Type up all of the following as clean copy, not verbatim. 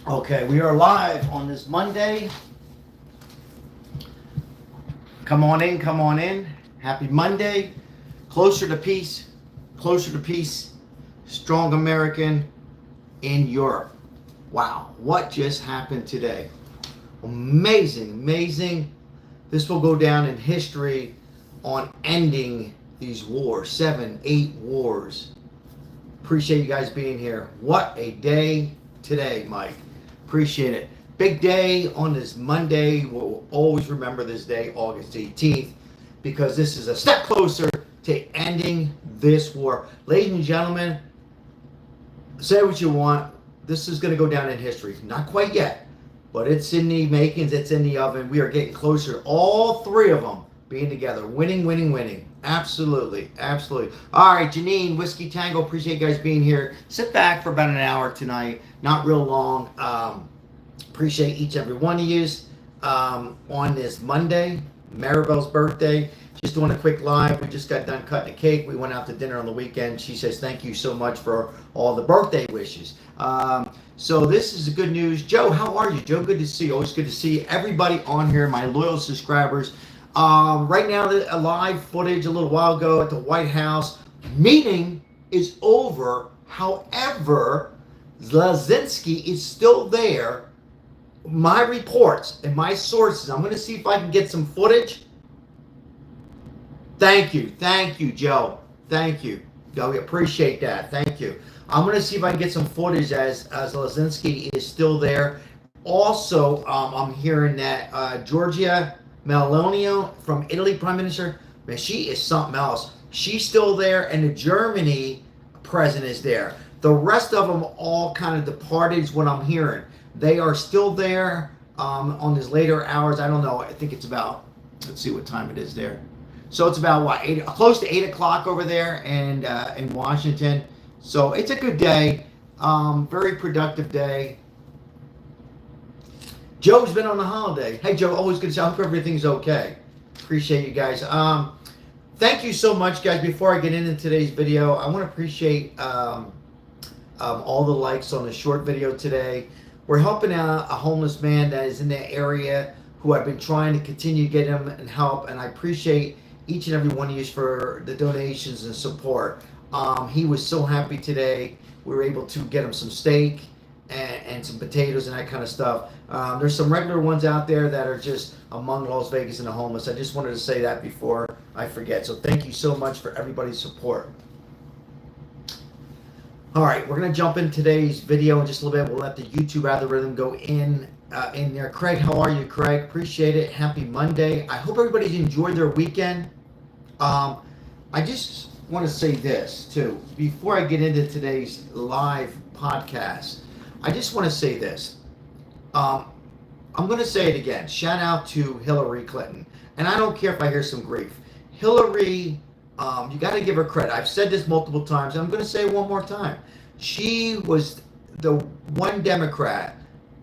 Okay, we are live on this Monday. Come on in, come on in. Happy Monday. Closer to peace, closer to peace. Strong American in Europe. Wow, what just happened today? Amazing, amazing. This will go down in history on ending these wars. 7, 8 wars. Appreciate you guys being here. What a day today, Mike. Appreciate it. Big day on this Monday. We'll always remember this day, August 18th, because this is a step closer to ending this war. Ladies and gentlemen, say what you want. This is going to go down in history. Not quite yet, but it's in the makings. It's in the oven. We are getting closer. All three of them being together. Winning, winning, winning. Absolutely. Absolutely. All right, Janine, Whiskey Tango, appreciate you guys being here. Sit back for about an hour tonight. Not real long. Appreciate each and every one of you on this Monday, Maribel's birthday. Just doing a quick live. We just got done cutting a cake. We went out to dinner on the weekend. She says, thank you so much for all the birthday wishes. So this is good news. Joe, how are you? Joe, good to see you. Always good to see everybody on here, my loyal subscribers. Right now, a live footage a little while ago at the White House. Meeting is over. However, Zelenskyy is still there. My reports and my sources, I'm going to see if I can get some footage. Thank you, Joe. Thank you. Joe, we appreciate that. Thank you. I'm going to see if I can get some footage as Zelenskyy is still there. Also, I'm hearing that Giorgia Meloni from Italy, Prime Minister, man, she is something else. She's still there, and the Germany president is there. The rest of them all kind of departed is what I'm hearing. They are still there on these later hours. I don't know. I think it's about, let's see what time it is there. So it's about, what, close to 8 o'clock over there and in Washington. So it's a good day. Very productive day. Joe's been on the holiday. Hey, Joe, always good to see you. I hope everything's okay. Appreciate you guys. Thank you so much, guys. Before I get into today's video, I want to appreciate all the likes on the short video today. We're helping out a homeless man that is in that area who I've been trying to continue to get him and help, and I appreciate each and every one of you for the donations and support. He was so happy today. We were able to get him some steak and some potatoes and that kind of stuff. There's some regular ones out there that are just among Las Vegas and the homeless. I just wanted to say that before I forget. So thank you so much for everybody's support. All right, we're going to jump in today's video in just a little bit. We'll let the YouTube algorithm go in there. Craig, how are you, Craig? Appreciate it. Happy Monday. I hope everybody's enjoyed their weekend. I just want to say this, too. Before I get into today's live podcast, I just want to say this. I'm going to say it again. Shout out to Hillary Clinton. And I don't care if I hear some grief. Hillary, you got to give her credit. I've said this multiple times. I'm going to say it one more time. She was the one Democrat,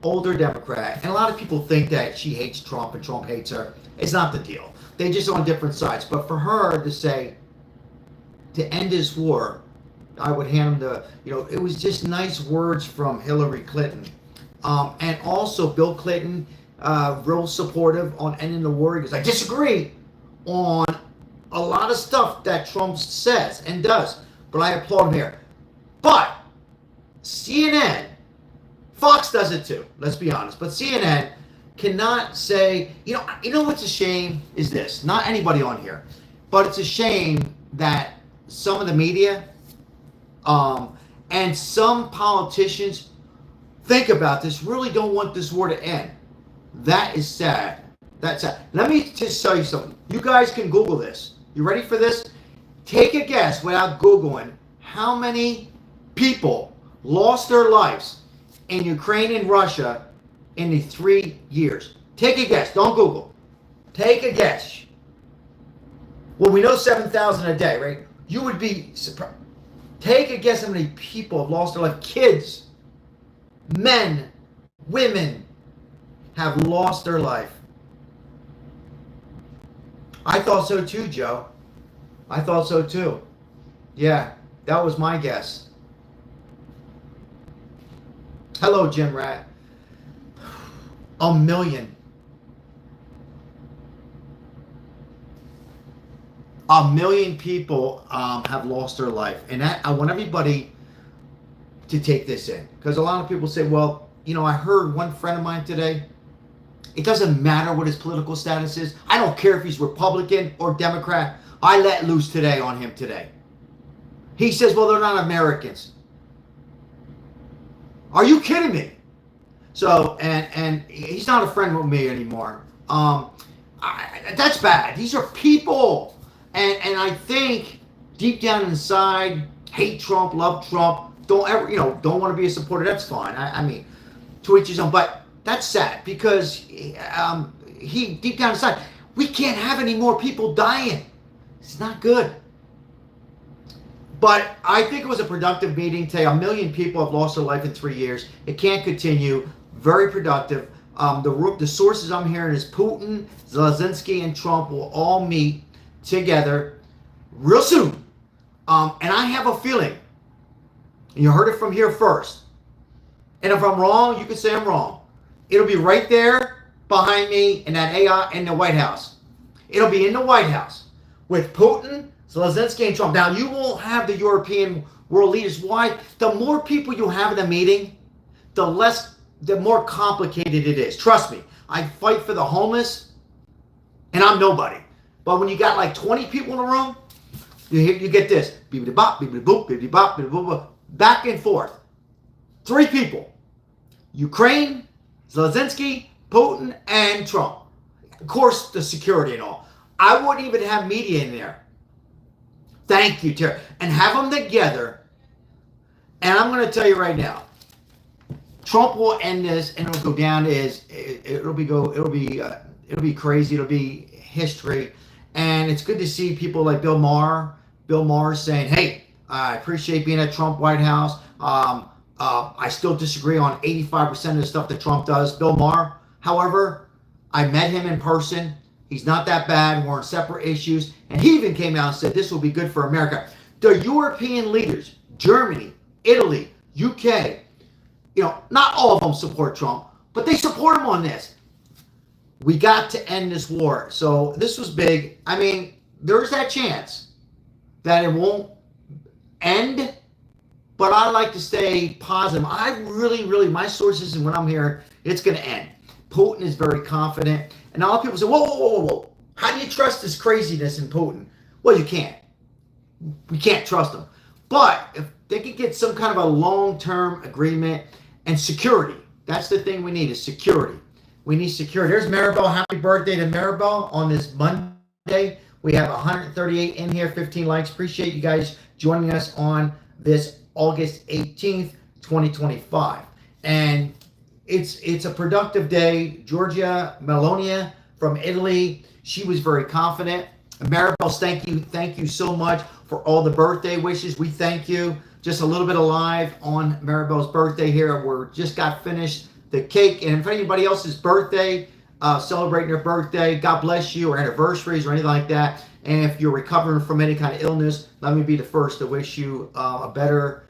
older Democrat, and a lot of people think that she hates Trump and Trump hates her. It's not the deal. They're just on different sides. But for her to say, to end this war, I would hand him it was just nice words from Hillary Clinton. And also Bill Clinton, real supportive on ending the war. He goes, I disagree on a lot of stuff that Trump says and does, but I applaud him here. But CNN, Fox does it too, let's be honest, but CNN cannot say, you know what's a shame is this, not anybody on here, but it's a shame that some of the media and some politicians, think about this, really don't want this war to end. That is sad. That's sad. Let me just tell you something. You guys can Google this. You ready for this? Take a guess without Googling how many people lost their lives in Ukraine and Russia in the 3 years. Take a guess. Don't Google. Take a guess. Well, we know 7,000 a day, right? You would be surprised. Take a guess how many people have lost their life. Kids, men, women have lost their life. I thought so too, Joe. I thought so too. Yeah, that was my guess. Hello, Jim Rat. A million. A million people have lost their life. And I want everybody to take this in. Because a lot of people say, well, you know, I heard one friend of mine today, it doesn't matter what his political status is. I don't care if he's Republican or Democrat. I let loose today on him today. He says, well, they're not Americans. Are you kidding me? So, and he's not a friend with me anymore. That's bad. These are people. And I think deep down inside, hate Trump, love Trump, don't ever, don't want to be a supporter. That's fine. I mean, to each his own. But that's sad because he deep down inside, we can't have any more people dying. It's not good. But I think it was a productive meeting today. 1 million people have lost their life in 3 years. It can't continue. Very productive. The sources I'm hearing is Putin, Zelenskyy, and Trump will all meet together real soon. And I have a feeling, and you heard it from here first, and if I'm wrong, you can say I'm wrong. It'll be right there behind me in that AI in the White House. It'll be in the White House with Putin, Zelenskyy, and Trump. Now, you won't have the European world leaders. Why? The more people you have in a meeting, the more complicated it is. Trust me, I fight for the homeless, and I'm nobody. But when you got like 20 people in a room, you get this. Bibbidi-bop, bibbidi-boop, bibbidi-bop, bibbidi-boop, back and forth. 3 people. Ukraine, Zelenskyy, Putin, and Trump. Of course, the security and all. I wouldn't even have media in there. Thank you, Terry. And have them together. And I'm going to tell you right now, Trump will end this, and it'll go down as it'll be crazy. It'll be history, and it's good to see people like Bill Maher saying, "Hey, I appreciate being at Trump White House. I still disagree on 85% of the stuff that Trump does." Bill Maher, however, I met him in person. He's not that bad. We're on separate issues, and he even came out and said this will be good for America. The European leaders, Germany, Italy, UK. Not all of them support Trump, but they support him on this. We got to end this war. So this was big. I mean, there's that chance that it won't end, but I like to stay positive. I really, my sources and what I'm hearing, it's going to end. Putin is very confident. And a lot of people say, whoa. How do you trust this craziness in Putin? Well, you can't. We can't trust him. But if they could get some kind of a long-term agreement and security, that's the thing we need is security. We need security. There's Maribel. Happy birthday to Maribel on this Monday. We have 138 in here, 15 likes. Appreciate you guys joining us on this August 18th, 2025. And it's a productive day. Giorgia Meloni from Italy, she was very confident. Maribel, thank you so much for all the birthday wishes. We thank you. Just a little bit of live on Maribel's birthday here. We're just got finished the cake. And if anybody else's birthday, celebrating their birthday, God bless you, or anniversaries or anything like that. And if you're recovering from any kind of illness, let me be the first to wish you a better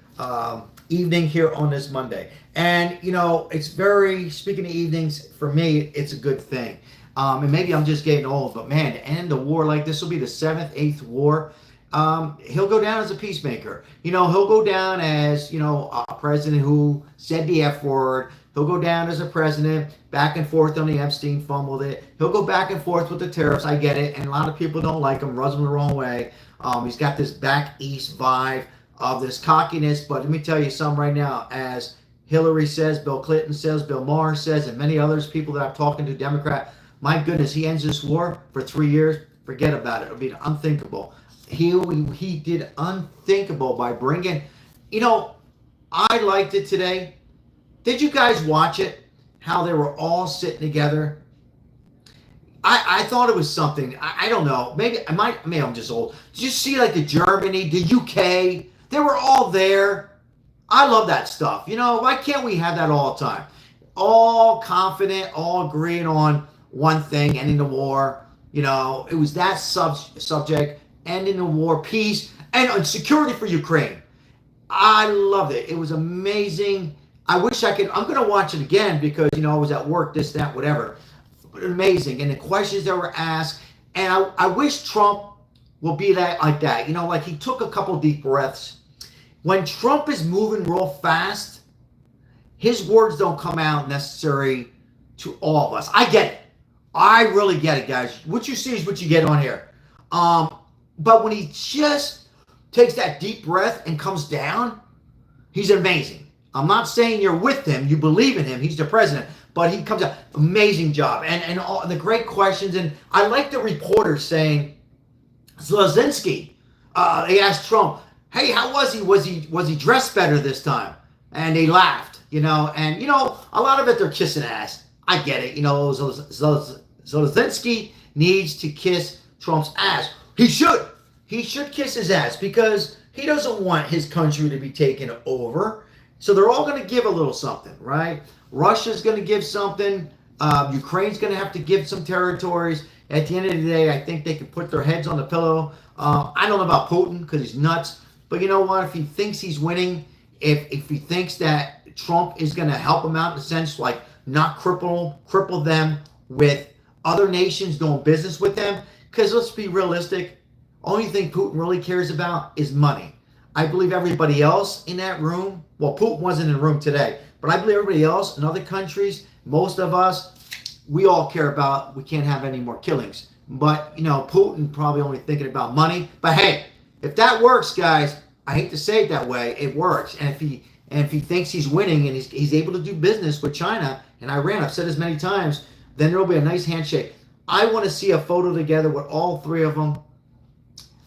evening here on this Monday. And, it's speaking of evenings, for me, it's a good thing. And maybe I'm just getting old, but man, to end the war like this will be the 7th, 8th war. He'll go down as a peacemaker. He'll go down as, a president who said the F word. He'll go down as a president, back and forth on the Epstein fumbled it. He'll go back and forth with the tariffs. I get it. And a lot of people don't like him, rubs him the wrong way. He's got this back east vibe of this cockiness. But let me tell you something right now. As Hillary says, Bill Clinton says, Bill Maher says, and many others, people that I'm talking to, Democrat, my goodness, he ends this war for 3 years. Forget about it. It'll be unthinkable. He did unthinkable by bringing, I liked it today. Did you guys watch it? How they were all sitting together? I thought it was something. I don't know. Maybe I'm just old. Did you see like the Germany, the UK? They were all there. I love that stuff. Why can't we have that all the time? All confident, all agreeing on one thing, ending the war. It was that subject, ending the war, peace, and security for Ukraine. I loved it. It was amazing. I wish I could. I'm going to watch it again because, I was at work, this, that, whatever. But amazing. And the questions that were asked. And I wish Trump will be like that. Like he took a couple deep breaths. When Trump is moving real fast, his words don't come out necessary to all of us. I get it. I really get it, guys. What you see is what you get on here. But when he just takes that deep breath and comes down, he's amazing. I'm not saying you're with him. You believe in him. He's the president. But he comes out. Amazing job. And all the great questions. And I like the reporters saying, Zelenskyy, they asked Trump, hey, how was he? Was he dressed better this time? And they laughed, And, a lot of it, they're kissing ass. I get it. Zelenskyy needs to kiss Trump's ass. He should. He should kiss his ass because he doesn't want his country to be taken over. So they're all going to give a little something, right? Russia's going to give something. Ukraine's going to have to give some territories. At the end of the day, I think they can put their heads on the pillow. I don't know about Putin because he's nuts. But you know what? If he thinks he's winning, if he thinks that Trump is going to help him out in a sense, like not cripple them with other nations doing business with them, because let's be realistic, only thing Putin really cares about is money. I believe everybody else in that room, well, Putin wasn't in the room today, but I believe everybody else in other countries, most of us, we all care about, we can't have any more killings. But, Putin probably only thinking about money. But hey, if that works, guys, I hate to say it that way, it works. And if he thinks he's winning and he's able to do business with China and Iran, I've said this many times, then there will be a nice handshake. I want to see a photo together with all three of them.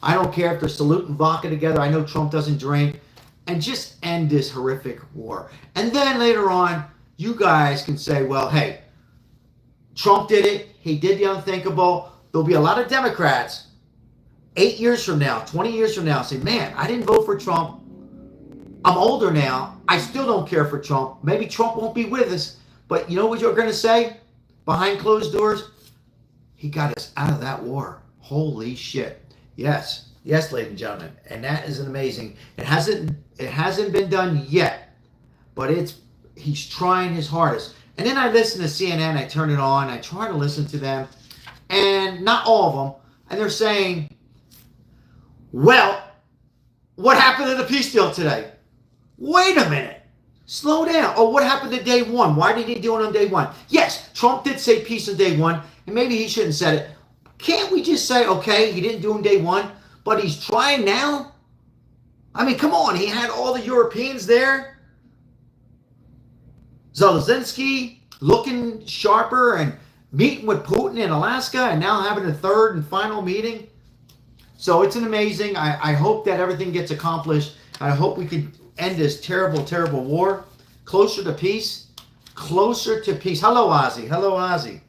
I don't care if they're saluting vodka together. I know Trump doesn't drink. And just end this horrific war. And then later on, you guys can say, well, hey, Trump did it. He did the unthinkable. There'll be a lot of Democrats 8 years from now, 20 years from now, say, man, I didn't vote for Trump. I'm older now. I still don't care for Trump. Maybe Trump won't be with us. But you know what you're going to say? Behind closed doors, he got us out of that war. Holy shit. Yes, ladies and gentlemen. And that is amazing. It hasn't been done yet. But he's trying his hardest. And then I listen to CNN, I turn it on, I try to listen to them, and not all of them, and they're saying, well, what happened to the peace deal today? Wait a minute. Slow down. Oh, what happened to day one? Why did he do it on day one? Yes, Trump did say peace on day one, and maybe he shouldn't have said it. Can't we just say, okay, he didn't do it on day one, but he's trying now? I mean, come on, he had all the Europeans there. Zelenskyy looking sharper and meeting with Putin in Alaska and now having a third and final meeting. So it's an amazing. I hope that everything gets accomplished. I hope we can end this terrible, terrible war. Closer to peace. Closer to peace. Hello, Ozzy. Hello, Ozzy.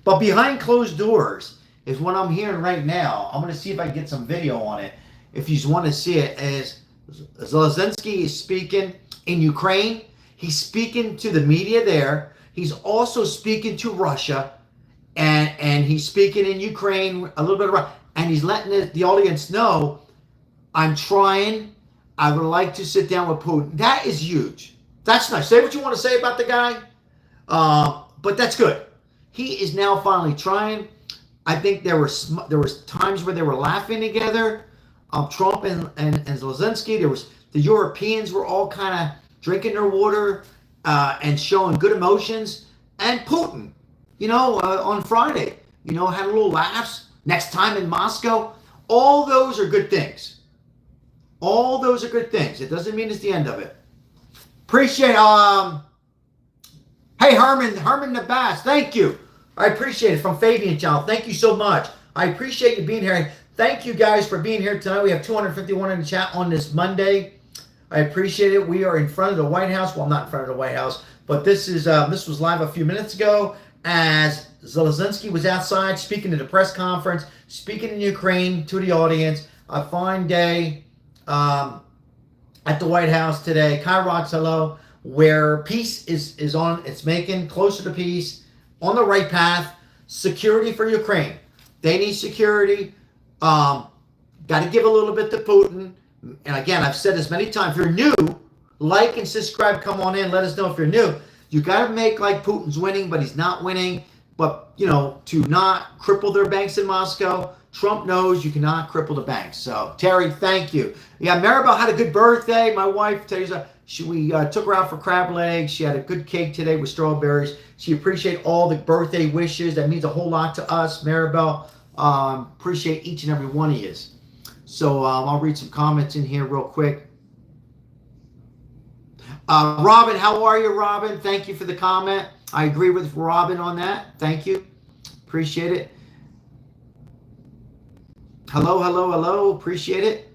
But behind closed doors is what I'm hearing right now. I'm going to see if I can get some video on it. If you want to see it, as Zelenskyy is speaking in Ukraine. He's speaking to the media there. He's also speaking to Russia. And he's speaking in Ukraine, a little bit of Russia. And he's letting the audience know, I'm trying. I would like to sit down with Putin. That is huge. That's nice. Say what you want to say about the guy. But that's good. He is now finally trying. I think there was times where they were laughing together. Trump and Zelenskyy. The Europeans were all kind of drinking their water and showing good emotions. And Putin, on Friday, had a little laughs. Next time in Moscow. All those are good things. All those are good things. It doesn't mean it's the end of it. Appreciate hey, Herman the Bass, thank you. I appreciate it from Fabian Channel. Thank you so much. I appreciate you being here. Thank you guys for being here tonight. We have 251 in the chat on this Monday. I appreciate it. We are in front of the White House. Well, I'm not in front of the White House, but this was live a few minutes ago as Zelenskyy was outside speaking at a press conference, speaking in Ukraine to the audience. A fine day at the White House today. Kai Rocks, hello. Where peace is on, it's making closer to peace, on the right path. Security for Ukraine. They need security. Got to give a little bit to Putin. And again, I've said this many times. If you're new, like and subscribe. Come on in. Let us know if you're new. You got to make like Putin's winning, but he's not winning. But, you know, to not cripple their banks in Moscow, Trump knows you cannot cripple the banks. So, Terry, thank you. Yeah, Maribel had a good birthday. My wife, we took her out for crab legs. She had a good cake today with strawberries. She appreciates all the birthday wishes. That means a whole lot to us, Maribel. Appreciate each and every one of you. So, I'll read some comments in here real quick. Robin, how are you, Robin? Thank you for the comment. I agree with Robin on that. Thank you. Appreciate it. Hello, hello, hello. Appreciate it.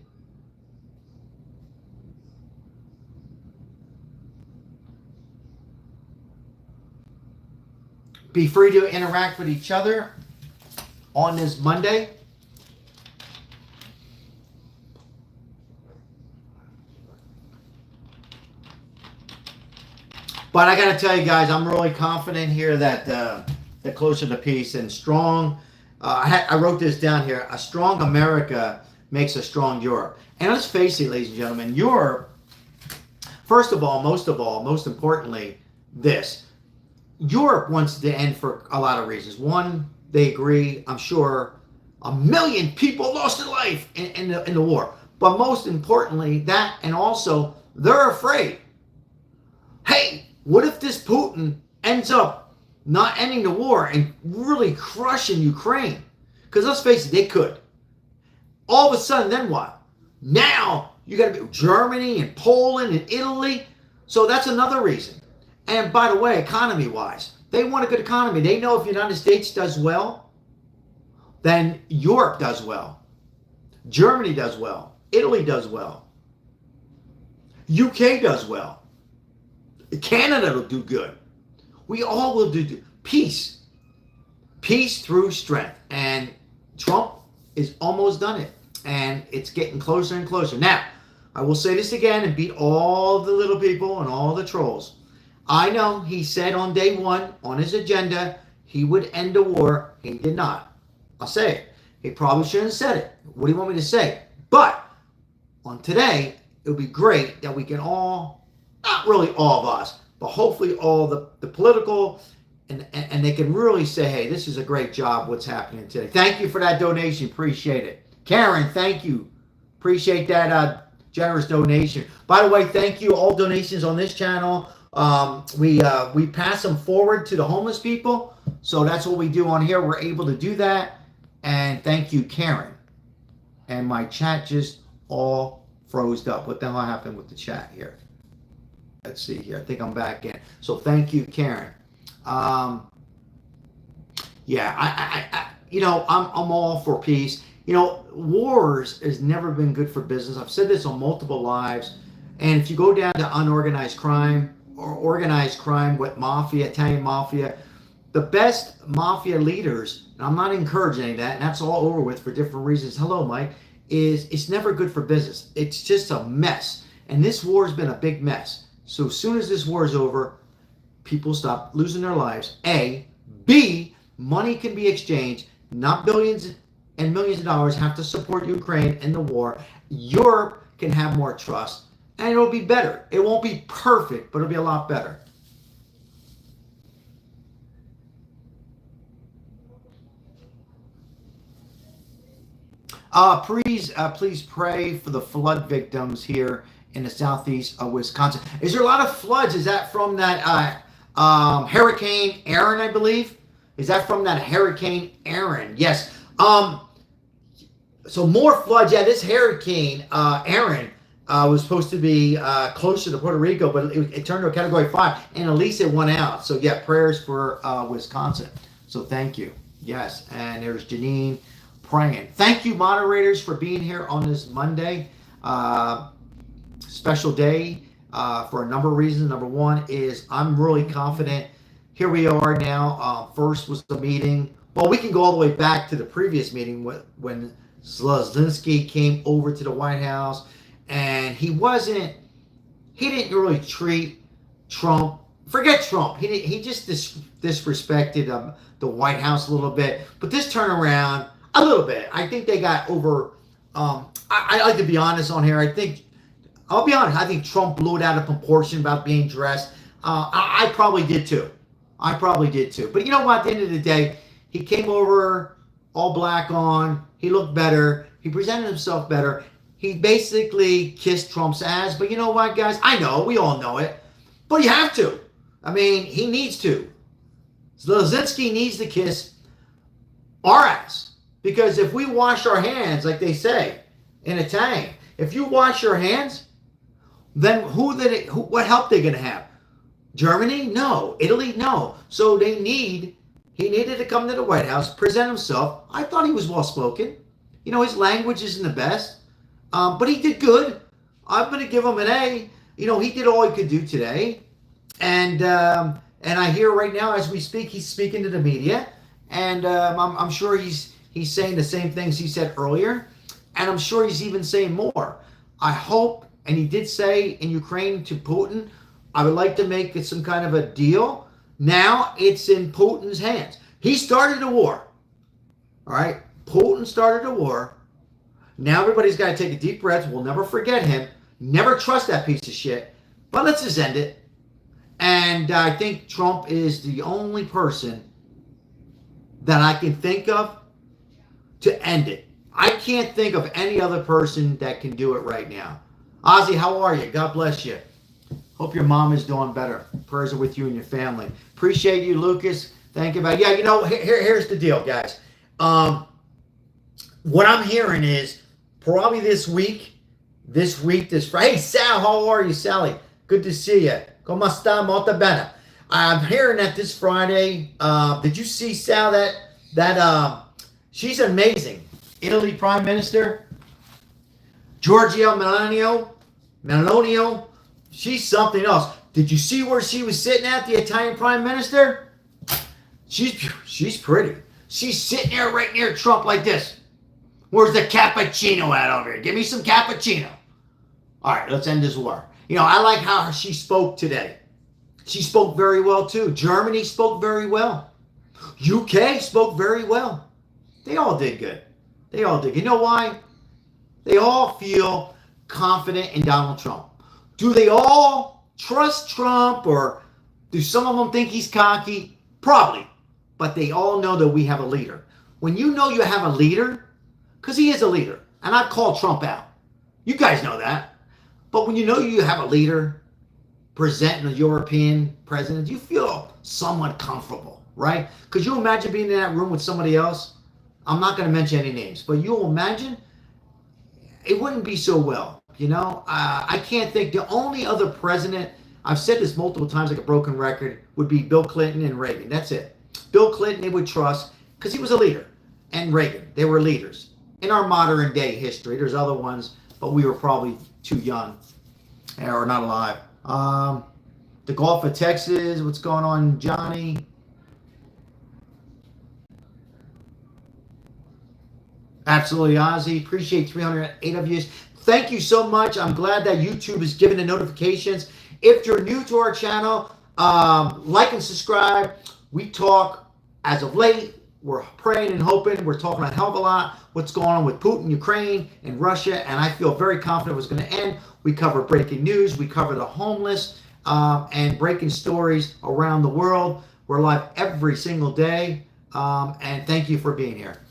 Be free to interact with each other on this Monday. But I got to tell you guys, I'm really confident here that the closer to peace and strong, I wrote this down here, a strong America makes a strong Europe. And let's face it, ladies and gentlemen, Europe, first of all, most importantly, this. Europe wants to end for a lot of reasons. One, they agree, I'm sure, 1 million people lost their life in the war. But most importantly, that, and also, they're afraid. Hey, what if this Putin ends up not ending the war and really crushing Ukraine? Because let's face it, they could. All of a sudden, then what? Now, you got to be Germany and Poland and Italy. So that's another reason. And by the way, economy-wise, they want a good economy. They know if the United States does well, then Europe does well. Germany does well. Italy does well. UK does well. Canada will do good. We all will do peace. Peace through strength. And Trump is almost done it. And it's getting closer and closer. Now, I will say this again and beat all the little people and all the trolls. I know he said on day one on his agenda he would end the war. He did not. I'll say it. He probably shouldn't have said it. What do you want me to say? But on today, it would be great that we can all, not really all of us, but hopefully all the political, and they can really say, hey, this is a great job what's happening today. Thank you for that donation. Appreciate it. Karen, thank you. Appreciate that generous donation. By the way, thank you. All donations on this channel, we pass them forward to the homeless people. So that's what we do on here. We're able to do that. And thank you, Karen. And my chat just all froze up. What the hell happened with the chat here? Let's see here. I think I'm back in. So thank you, Karen. Yeah, I you know, I'm all for peace. You know, wars has never been good for business. I've said this on multiple lives. And if you go down to unorganized crime or organized crime with mafia, Italian mafia, the best mafia leaders, and I'm not encouraging that, and that's all over with for different reasons. Hello, Mike. It's never good for business. It's just a mess. And this war has been a big mess. So as soon as this war is over, people stop losing their lives. A. B. Money can be exchanged. Not billions and millions of dollars have to support Ukraine in the war. Europe can have more trust. And it'll be better. It won't be perfect, but it'll be a lot better. Please pray for the flood victims here in the southeast of Wisconsin. Is there a lot of floods? Is that from that Hurricane Aaron, I believe? Is that from that Hurricane Aaron? Yes. So more floods. Yeah, this Hurricane Aaron was supposed to be closer to Puerto Rico, but it turned to a Category 5, and at least it went out. So yeah, prayers for Wisconsin. So thank you. Yes, and there's Janine praying. Thank you, moderators, for being here on this Monday. Special day for a number of reasons. Number one is I'm really confident. Here we are now. First was the meeting. Well, we can go all the way back to the previous meeting when Zelenskyy came over to the White House, and he didn't really treat Trump. Forget Trump. He just disrespected the White House a little bit. But this turnaround, a little bit. I think they got over. I like to be honest on here. I think I'll be honest, I think Trump blew it out of proportion about being dressed. I probably did too. I probably did too. But you know what? At the end of the day, he came over all black on. He looked better. He presented himself better. He basically kissed Trump's ass. But you know what, guys? I know. We all know it. But you have to. I mean, he needs to. Zelenskyy needs to kiss our ass. Because if we wash our hands, like they say in Italian, if you wash your hands, then what help they going to have? Germany? No. Italy? No. So he needed to come to the White House, present himself. I thought he was well-spoken. You know, his language isn't the best. But he did good. I'm going to give him an A. You know, he did all he could do today. And I hear right now, as we speak, he's speaking to the media. And I'm sure he's saying the same things he said earlier. And I'm sure he's even saying more. I hope, and he did say in Ukraine to Putin, I would like to make it some kind of a deal. Now it's in Putin's hands. He started a war. All right? Putin started a war. Now everybody's got to take a deep breath. We'll never forget him. Never trust that piece of shit. But let's just end it. And I think Trump is the only person that I can think of to end it. I can't think of any other person that can do it right now. Ozzy, how are you? God bless you. Hope your mom is doing better. Prayers are with you and your family. Appreciate you, Lucas. Thank you. Yeah, you know, here's the deal, guys. What I'm hearing is probably this Friday. Hey, Sal, how are you, Sally? Good to see you. Come sta? Molto bene. I'm hearing that this Friday. Did you see, Sal, that she's amazing. Italy Prime Minister, Giorgia Meloni, she's something else. Did you see where she was sitting at, the Italian Prime Minister? She's pretty. She's sitting there right near Trump like this. Where's the cappuccino at over here? Give me some cappuccino. All right, let's end this war. You know, I like how she spoke today. She spoke very well too. Germany spoke very well. UK spoke very well. They all did good. They all did. You know why? They all feel confident in Donald Trump. Do they all trust Trump, or do some of them think he's cocky? Probably. But they all know that we have a leader. When you know you have a leader, because he is a leader, and I've called Trump out. You guys know that. But when you know you have a leader presenting a European president, you feel somewhat comfortable, right? Because you imagine being in that room with somebody else. I'm not going to mention any names, but you'll imagine it wouldn't be so well. You know, I can't think. The only other president, I've said this multiple times like a broken record, would be Bill Clinton and Reagan. That's it. Bill Clinton, they would trust because he was a leader. And Reagan, they were leaders. In our modern day history, there's other ones, but we were probably too young or not alive. The Gulf of Texas, what's going on, Johnny? Absolutely, Ozzy. Appreciate 308 of you. Thank you so much. I'm glad that YouTube is giving the notifications. If you're new to our channel, like and subscribe. We talk as of late. We're praying and hoping. We're talking a hell of a lot. What's going on with Putin, Ukraine, and Russia. And I feel very confident it was going to end. We cover breaking news. We cover the homeless and breaking stories around the world. We're live every single day. And thank you for being here.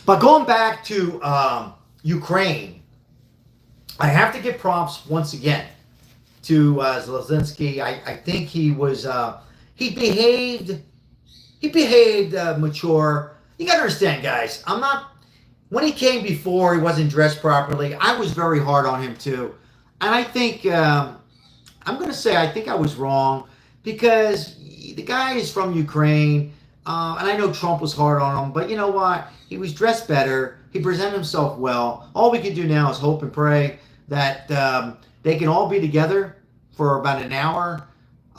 But going back to Ukraine, I have to give props once again to Zelenskyy. I think he was he behaved mature. You gotta understand, guys. When he came before, he wasn't dressed properly. I was very hard on him too, and I think I'm gonna say I think I was wrong because the guy is from Ukraine. And I know Trump was hard on him, but you know what? He was dressed better. He presented himself well. All we can do now is hope and pray that they can all be together for about an hour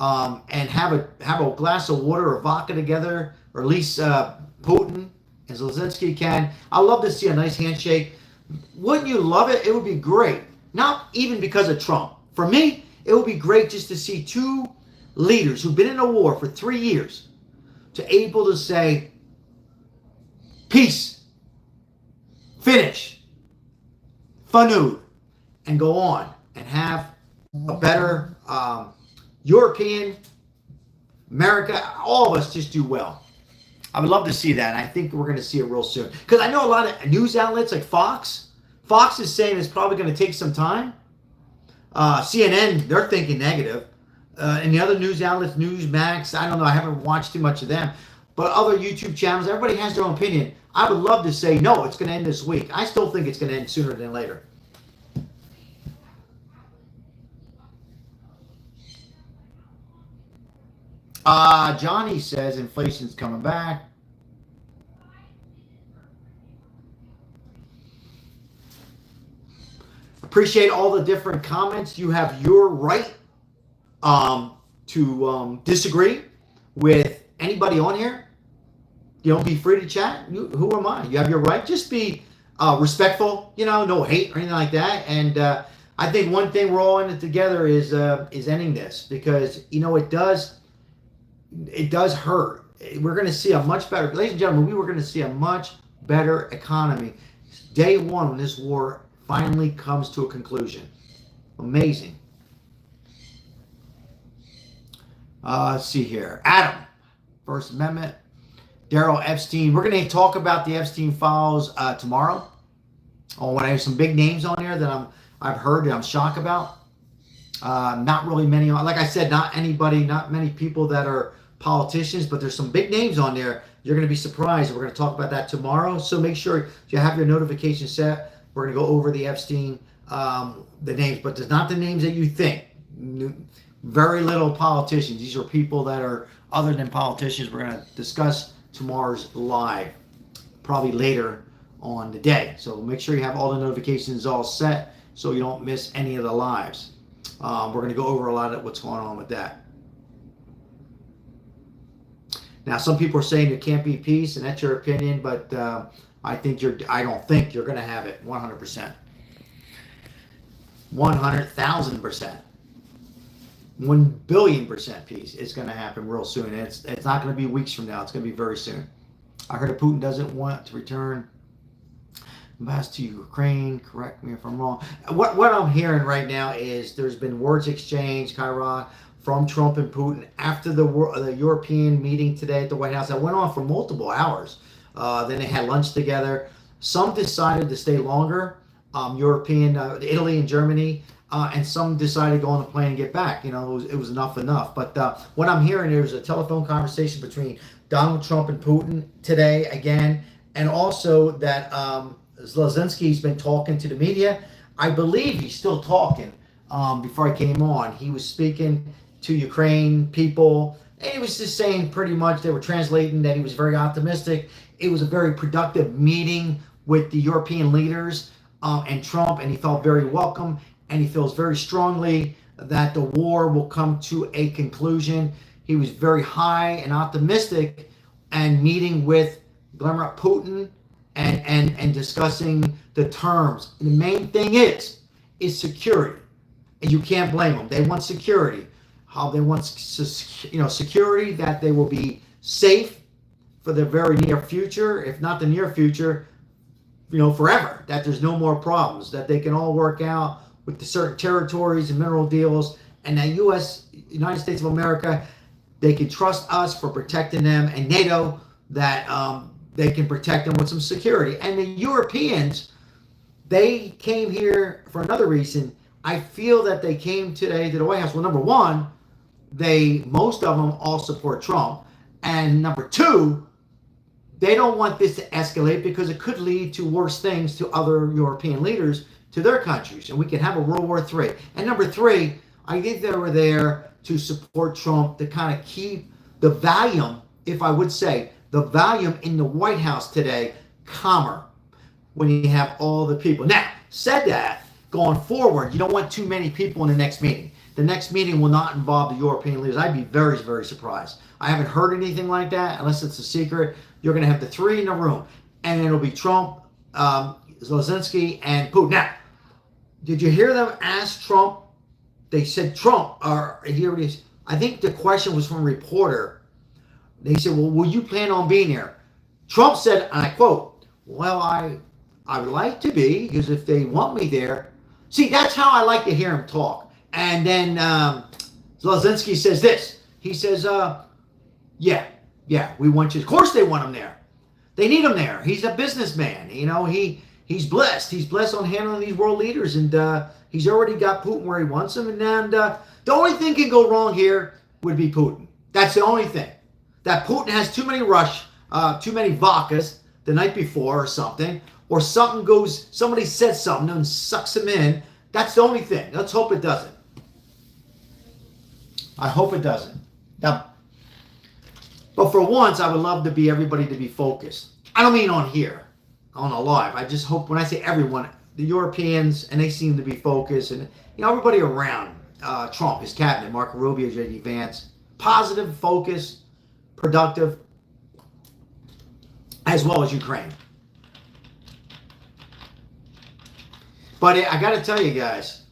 and have a glass of water or vodka together, or at least Putin and Zelenskyy can. I'd love to see a nice handshake. Wouldn't you love it? It would be great. Not even because of Trump. For me, it would be great just to see two leaders who've been in a war for 3 years to able to say, peace, finish, fanud, and go on and have a better European, America, all of us just do well. I would love to see that, and I think we're going to see it real soon. Because I know a lot of news outlets like Fox is saying it's probably going to take some time. CNN, they're thinking negative. And the other news outlets, Newsmax, I don't know, I haven't watched too much of them. But other YouTube channels, everybody has their own opinion. I would love to say, no, it's going to end this week. I still think it's going to end sooner than later. Johnny says inflation's coming back. Appreciate all the different comments. You have your right to disagree with anybody on here. You know, be free to chat. Who am I? You have your right. Just be respectful. You know, no hate or anything like that. And I think one thing we're all in it together is ending this, because you know it does hurt. We're going to see a much better, ladies and gentlemen. We were going to see a much better economy day one when this war finally comes to a conclusion. Amazing. Let's see here. Adam, First Amendment. Daryl Epstein. We're going to talk about the Epstein files tomorrow. Oh, when I have some big names on there that I've heard that I'm shocked about. Not really many. Like I said, not many people that are politicians, but there's some big names on there. You're going to be surprised. We're going to talk about that tomorrow. So make sure you have your notification set. We're going to go over the Epstein, the names, but there's not the names that you think. Very little politicians. These are people that are other than politicians. We're going to discuss tomorrow's live, probably later on the day. So make sure you have all the notifications all set so you don't miss any of the lives. We're going to go over a lot of what's going on with that. Now, some people are saying there can't be peace, and that's your opinion, but I don't think you're going to have it 100%. 100,000%. 1,000,000,000% peace is going to happen real soon. It's not going to be weeks from now. It's going to be very soon. I heard that Putin doesn't want to return ambassador to Ukraine. Correct me if I'm wrong. What I'm hearing right now is there's been words exchanged, Kyra, from Trump and Putin after the European meeting today at the White House. That went on for multiple hours. Then they had lunch together. Some decided to stay longer, European, Italy and Germany, and some decided to go on the plane and get back. You know, it was enough. But what I'm hearing, there's a telephone conversation between Donald Trump and Putin today again, and also that Zelensky's been talking to the media. I believe he's still talking. Before I came on, he was speaking to Ukraine people, and he was just saying pretty much, they were translating that he was very optimistic. It was a very productive meeting with the European leaders and Trump, and he felt very welcome, and he feels very strongly that the war will come to a conclusion. He was very high and optimistic and meeting with Vladimir Putin and discussing the terms. And the main thing is security. And you can't blame them. They want security. How they want, security, that they will be safe for the very near future, if not the near future, forever. That there's no more problems. That they can all work out with the certain territories and mineral deals, and that United States of America, they can trust us for protecting them, and NATO, that they can protect them with some security. And the Europeans, they came here for another reason. I feel that they came today to the White House. Well, number one, most of them all support Trump. And number two, they don't want this to escalate because it could lead to worse things to other European leaders, to their countries. And we could have a World War III. And number three, I think they were there to support Trump, to kind of keep the volume, if I would say, the volume in the White House today calmer when you have all the people. Now, said that, going forward, you don't want too many people in the next meeting. The next meeting will not involve the European leaders. I'd be very, very surprised. I haven't heard anything like that, unless it's a secret. You're going to have the three in the room, and it'll be Trump, Zelenskyy, and Putin. Now, did you hear them ask Trump? They said Trump, or here it is. I think the question was from a reporter. They said, well, will you plan on being there? Trump said, and I quote, well, I would like to be, because if they want me there. See, that's how I like to hear him talk. And then Zelenskyy says this. He says, yeah, we want you. Of course they want him there. They need him there. He's a businessman. You know, he's blessed. He's blessed on handling these world leaders. And he's already got Putin where he wants him. And the only thing can go wrong here would be Putin. That's the only thing. That Putin has too many vodkas the night before or something. Or somebody said something and sucks him in. That's the only thing. Let's hope it doesn't. I hope it doesn't. Now, but for once, I would love everybody to be focused. I don't mean on here, on a live. I just hope when I say everyone, the Europeans, and they seem to be focused, and everybody around Trump, his cabinet, Marco Rubio, J.D. Vance, positive, focused, productive, as well as Ukraine. But I got to tell you guys,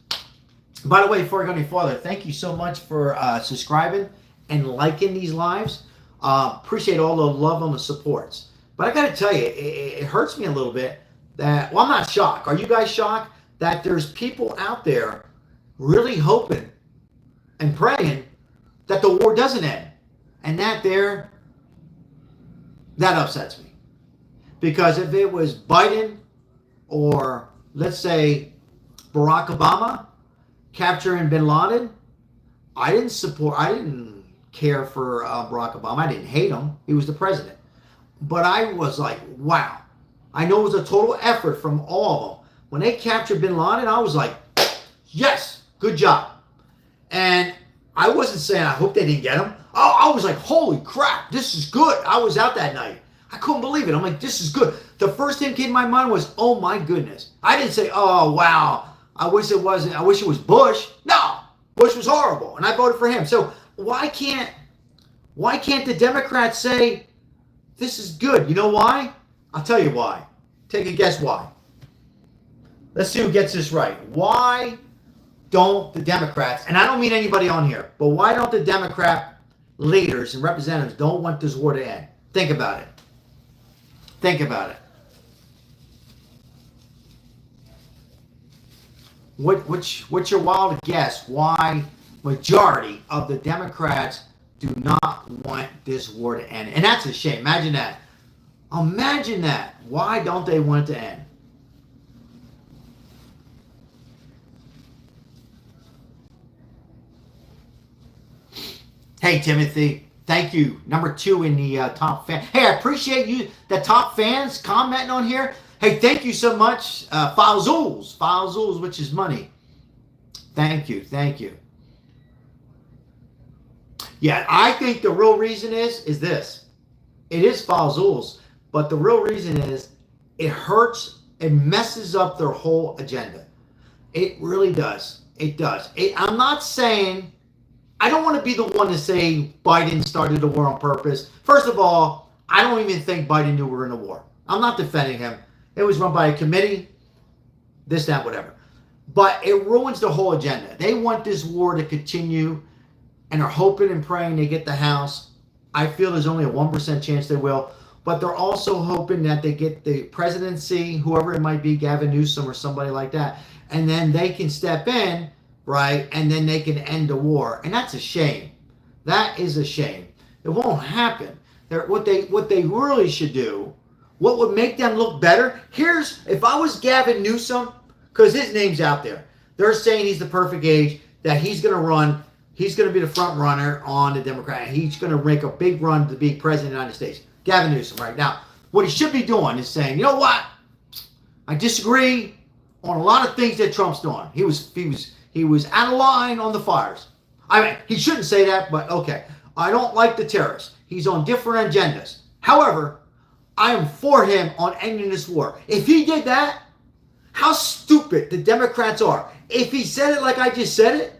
by the way, before I go any farther, thank you so much for subscribing and liking these lives. Appreciate all the love and the supports. But I got to tell you, it hurts me a little bit that, well, I'm not shocked. Are you guys shocked that there's people out there really hoping and praying that the war doesn't end? And that upsets me. Because if it was Biden or, let's say, Barack Obama capturing bin Laden, I didn't care for Barack Obama. I didn't hate him. He was the president. But I was like, wow. I know it was a total effort from all of them. When they captured bin Laden, I was like, yes, good job. And I wasn't saying I hope they didn't get him. I was like, holy crap, this is good. I was out that night. I couldn't believe it. I'm like, this is good. The first thing that came to my mind was, oh my goodness. I didn't say, oh wow, I wish it was Bush. No, Bush was horrible, and I voted for him. So why can't the Democrats say this is good? You know why? I'll tell you why. Take a guess why. Let's see who gets this right. Why don't the Democrats, and I don't mean anybody on here, but why don't the Democrat leaders and representatives don't want this war to end? Think about it. Think about it. What's your wild guess why majority of the Democrats do not want this war to end? And that's a shame. Imagine that. Imagine that. Why don't they want it to end? Hey, Timothy. Thank you. Number 2 in the top fan. Hey, I appreciate you, the top fans commenting on here. Hey, thank you so much. Files, which is money. Thank you. Yeah, I think the real reason is this. It is Files, but the real reason is it hurts, it messes up their whole agenda. It really does. It does. I'm not saying, I don't want to be the one to say Biden started the war on purpose. First of all, I don't even think Biden knew we were in a war. I'm not defending him. It was run by a committee, this, that, whatever. But it ruins the whole agenda. They want this war to continue and are hoping and praying they get the House. I feel there's only a 1% chance they will. But they're also hoping that they get the presidency, whoever it might be, Gavin Newsom or somebody like that. And then they can step in, right? And then they can end the war. And that's a shame. That is a shame. It won't happen. What they really should do, what would make them look better? If I was Gavin Newsom, because his name's out there, they're saying he's the perfect age, that he's going to run, he's going to be the front runner on the Democrat. He's going to make a big run to be president of the United States. Gavin Newsom right now. What he should be doing is saying, you know what? I disagree on a lot of things that Trump's doing. He was out of line on the fires. I mean, he shouldn't say that, but okay. I don't like the terrorists. He's on different agendas. However, I am for him on ending this war. If he did that, how stupid the Democrats are. If he said it like I just said it,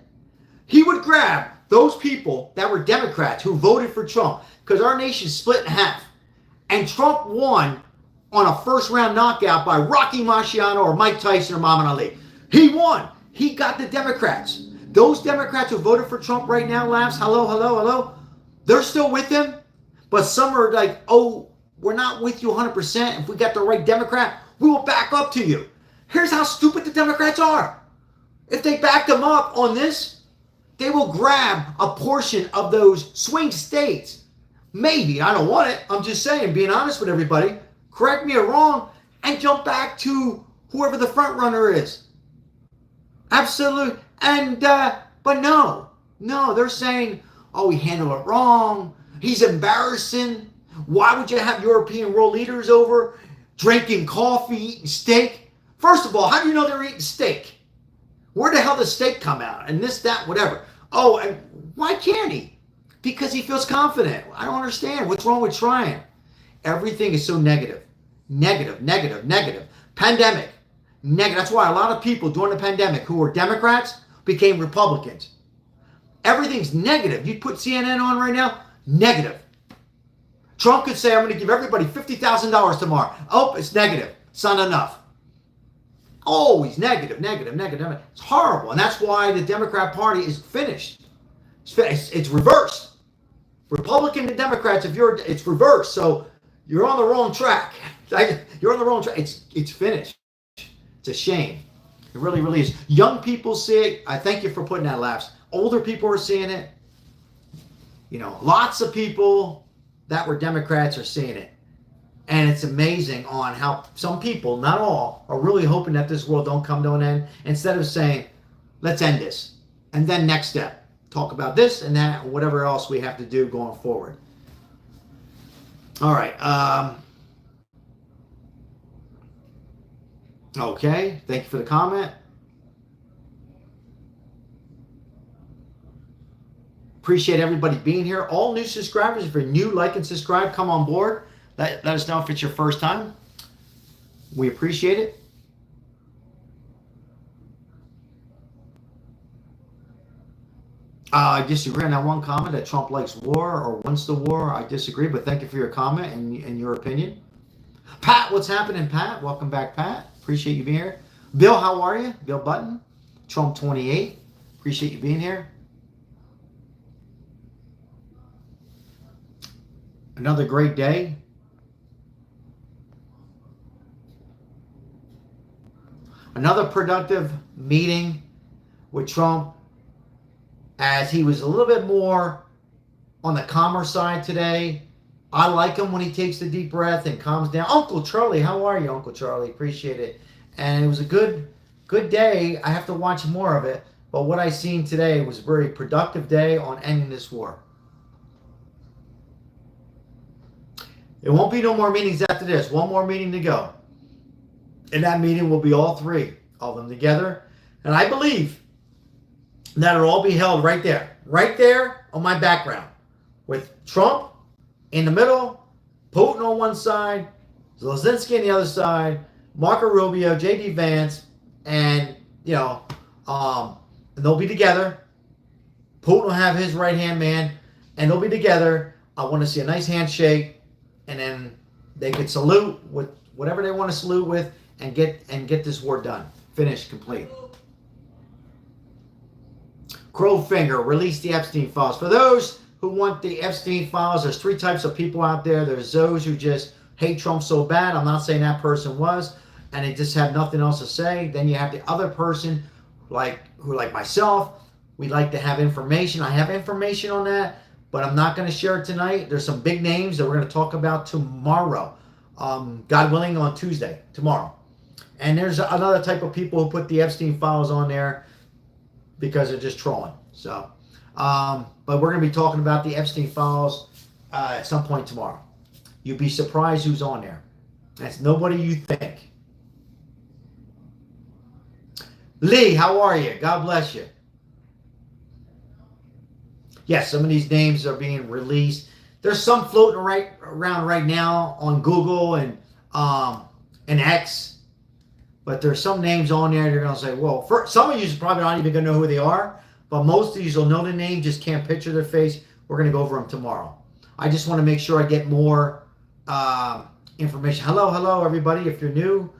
he would grab those people that were Democrats who voted for Trump, because our nation's split in half. And Trump won on a first-round knockout by Rocky Marciano or Mike Tyson or Muhammad Ali. He won. He got the Democrats. Those Democrats who voted for Trump right now, laughs, hello, they're still with him. But some are like, oh, we're not with you 100%. If we got the right Democrat, we will back up to you. Here's how stupid the Democrats are. If they back them up on this, they will grab a portion of those swing states. Maybe, I don't want it. I'm just saying, being honest with everybody. Correct me if wrong, and jump back to whoever the front runner is. Absolutely. And, but no, they're saying, oh, he handled it wrong. He's embarrassing. Why would you have European world leaders over drinking coffee, eating steak? First of all, how do you know they're eating steak? Where the hell does steak come out? And this, that, whatever. Oh, and why can't he? Because he feels confident. I don't understand. What's wrong with trying? Everything is so negative. Negative. Pandemic. Negative. That's why a lot of people during the pandemic who were Democrats became Republicans. Everything's negative. You put CNN on right now, negative. Trump could say, I'm going to give everybody $50,000 tomorrow. Oh, it's negative. It's not enough. Always negative. It's horrible. And that's why the Democrat Party is finished. It's reversed. Republican to Democrats, it's reversed. So you're on the wrong track. You're on the wrong track. It's finished. It's a shame. It really, really is. Young people see it. I thank you for putting that laughs. Older people are seeing it. You know, lots of people that were Democrats are seeing it. And it's amazing on how some people, not all, are really hoping that this world don't come to an end. Instead of saying, let's end this. And then next step, talk about this and that and whatever else we have to do going forward. All right. Okay. Thank you for the comment. Appreciate everybody being here. All new subscribers, if you're new, like and subscribe, come on board. Let us know if it's your first time. We appreciate it. I disagree on that one comment that Trump likes war or wants the war. I disagree, but thank you for your comment and your opinion. Pat, what's happening, Pat? Welcome back, Pat. Appreciate you being here. Bill, how are you? Bill Button, Trump 28. Appreciate you being here. Another great day. Another productive meeting with Trump as he was a little bit more on the calmer side today. I like him when he takes the deep breath and calms down. Uncle Charlie, how are you, Uncle Charlie? Appreciate it. And it was a good day. I have to watch more of it. But what I seen today was a very productive day on ending this war. It won't be no more meetings after this. One more meeting to go. And that meeting will be all three of them together. And I believe that it'll all be held right there on my background. With Trump in the middle, Putin on one side, Zelenskyy on the other side, Marco Rubio, J.D. Vance, and, they'll be together. Putin will have his right-hand man, and they'll be together. I want to see a nice handshake, and then they could salute with whatever they want to salute with, and get this war done. Finished, complete. Crowfinger, release the Epstein files. For those who want the Epstein files, there's three types of people out there. There's those who just hate Trump so bad. I'm not saying that person was, and they just have nothing else to say. Then you have the other person, who like myself, we like to have information. I have information on that, but I'm not going to share it tonight. There's some big names that we're going to talk about tomorrow. God willing, on Tuesday, tomorrow. And there's another type of people who put the Epstein files on there because they're just trolling. So, but we're going to be talking about the Epstein files at some point tomorrow. You'd be surprised who's on there. That's nobody you think. Lee, how are you? God bless you. Yes, some of these names are being released. There's some floating around right now on Google and X. But there's some names on there you're going to say, well, some of you probably not even going to know who they are. But most of you will know the name, just can't picture their face. We're going to go over them tomorrow. I just want to make sure I get more information. Hello, everybody. If you're new,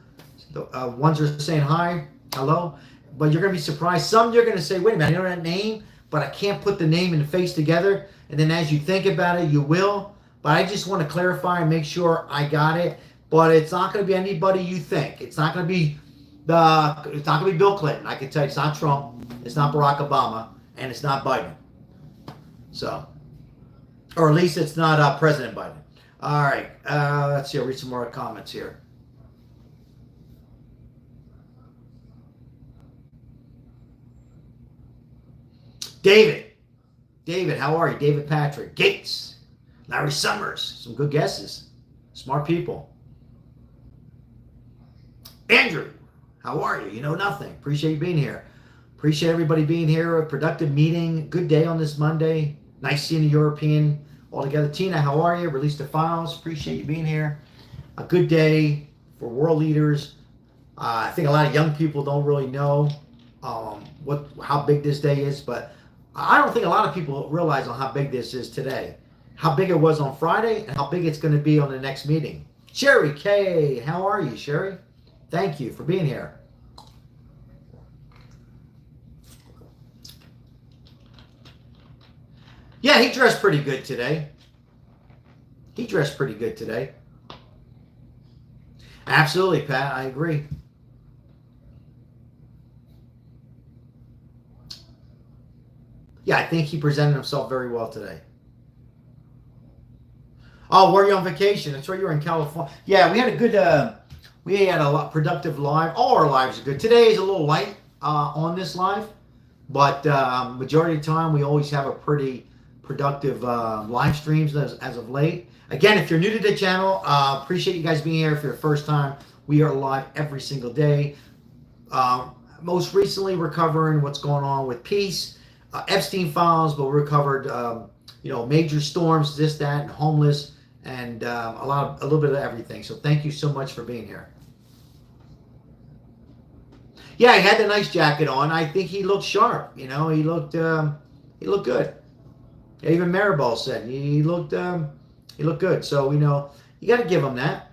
the ones are saying hi, hello. But you're going to be surprised. Some you're going to say, wait a minute, I know that name, but I can't put the name and the face together. And then as you think about it, you will. but I just want to clarify and make sure I got it. But it's not going to be anybody you think. It's not going to be it's not going to be Bill Clinton. I can tell you, it's not Trump, it's not Barack Obama, and it's not Biden. So, or at least it's not President Biden. All right, let's see. I'll read some more comments here. David, how are you? David Patrick, Gates, Larry Summers, some good guesses, smart people. Andrew, how are you? You know nothing. Appreciate you being here. Appreciate everybody being here. A productive meeting. Good day on this Monday. Nice seeing a European all together. Tina, how are you? Release the files. Appreciate you being here. A good day for world leaders. I think a lot of young people don't really know how big this day is, but I don't think a lot of people realize on how big this is today. How big it was on Friday and how big it's going to be on the next meeting. Sherry K, how are you, Sherry? Thank you for being here. Yeah, he dressed pretty good today. Absolutely, Pat. I agree. Yeah, I think he presented himself very well today. Oh, were you on vacation? That's right, you were in California. Yeah, we had a good, productive live. All our lives are good. Today is a little light on this live, but majority of the time we always have a pretty productive live streams as of late. Again, if you're new to the channel, appreciate you guys being here. For your first time, we are live every single day. Most recently, we're covering what's going on with peace. Epstein files, but we covered major storms, this, that, and homeless, and a little bit of everything. So thank you so much for being here. Yeah, he had the nice jacket on. I think he looked sharp. He looked good. Even Maribel said he looked good. So you got to give him that.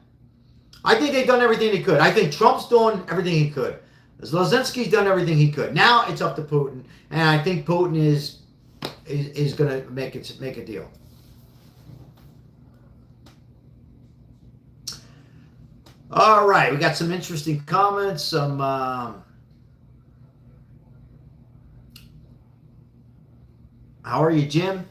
I think they've done everything they could. I think Trump's doing everything he could. Zelensky's done everything he could. Now it's up to Putin, and I think Putin is going to make a deal. All right, we got some interesting comments. How are you, Jim?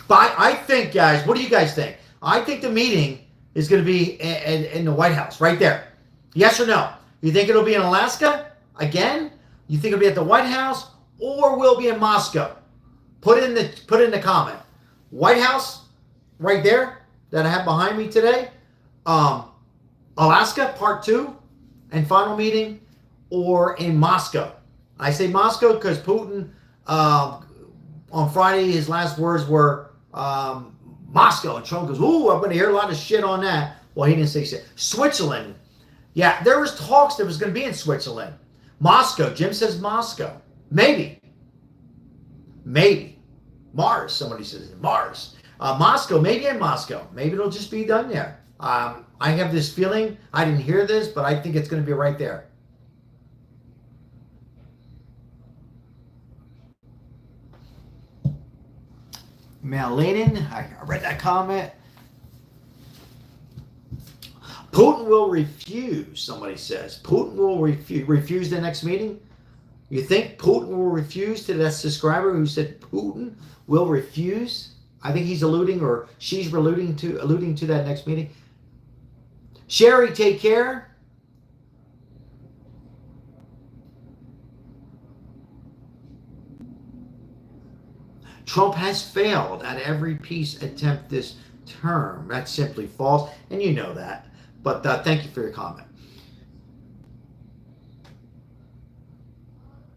But I think, guys, what do you guys think? I think the meeting is going to be in the White House, right there. Yes or no? You think it'll be in Alaska again? You think it'll be at the White House, or will it be in Moscow? Put in the comment. White House, right there, that I have behind me today. Alaska, part 2, and final meeting, or in Moscow. I say Moscow because Putin, on Friday, his last words were Moscow, and Trump goes, "Ooh, I'm going to hear a lot of shit on that." Well, he didn't say shit. Switzerland. Yeah, there was talks that was going to be in Switzerland. Moscow. Jim says Moscow. Maybe. Mars. Somebody says Mars. Moscow. Maybe in Moscow. Maybe it'll just be done there. I have this feeling. I didn't hear this, but I think it's going to be right there. Malinin. I read that comment. Putin will refuse, somebody says. Putin will refuse the next meeting? You think Putin will refuse to that subscriber who said Putin will refuse? I think he's alluding, or she's alluding to that next meeting. Sherry, take care. Trump has failed at every peace attempt this term. That's simply false, and you know that. But thank you for your comment.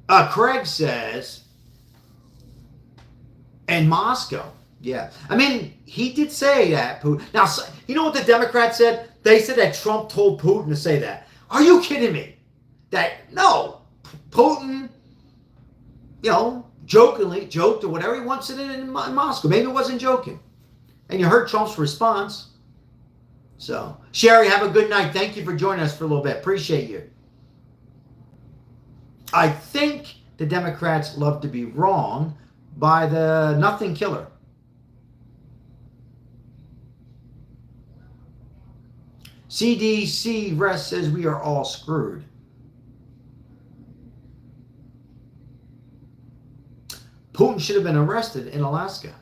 Craig says, and Moscow. Yeah. I mean, he did say that, Putin. Now, you know what the Democrats said? They said that Trump told Putin to say that. Are you kidding me? No. Putin, jokingly joked or whatever he wants it in Moscow. Maybe it wasn't joking. And you heard Trump's response. So, Sherry, have a good night. Thank you for joining us for a little bit. Appreciate you. I think the Democrats love to be wrong by the nothing killer. CDC Rest says we are all screwed. Putin should have been arrested in Alaska.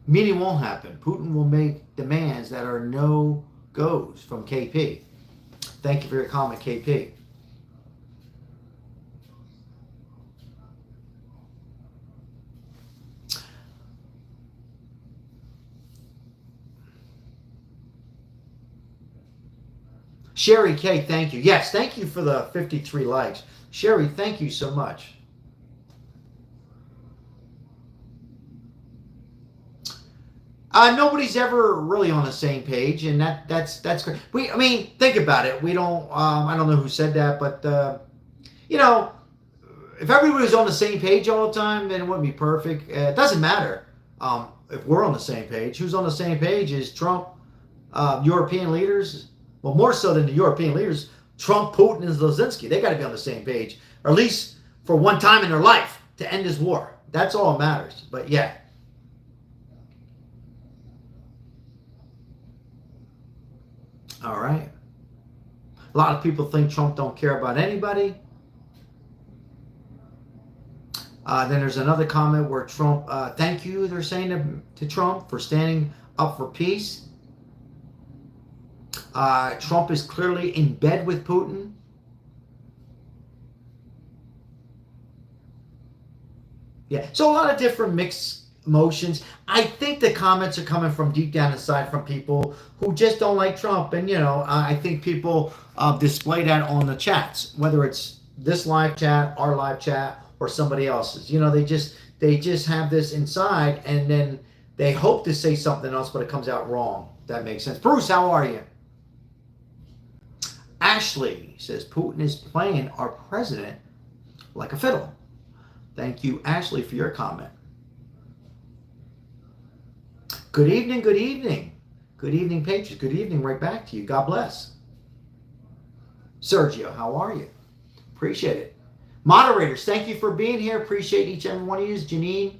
Meeting won't happen. Putin will make demands that are no-goes from KP. Thank you for your comment, KP. Sherry K, thank you. Yes, thank you for the 53 likes. Sherry, thank you so much. Nobody's ever really on the same page, and that's great. I mean, think about it. We don't. I don't know who said that, but you know, if everybody was on the same page all the time, then it wouldn't be perfect. It doesn't matter if we're on the same page. Who's on the same page is Trump, European leaders. Well, more so than the European leaders, Trump, Putin, and Zelenskyy. They got to be on the same page, or at least for one time in their life, to end this war. That's all that matters. But yeah. All right. A lot of people think Trump don't care about anybody. Then there's another comment where Trump, thank you, they're saying to Trump for standing up for peace. Trump is clearly in bed with Putin. Yeah, so a lot of different mixed emotions. I think the comments are coming from deep down inside from people who just don't like Trump. And, you know, I think people display that on the chats, whether it's this live chat, our live chat, or somebody else's. You know, they just have this inside, and then they hope to say something else, but it comes out wrong. That makes sense. Bruce, how are you? Ashley says Putin is playing our president like a fiddle. Thank you, Ashley, for your comment. Good evening, good evening. Good evening, Patriots. Good evening right back to you. God bless. Sergio, how are you? Appreciate it. Moderators, thank you for being here. Appreciate each and every one of you. Janine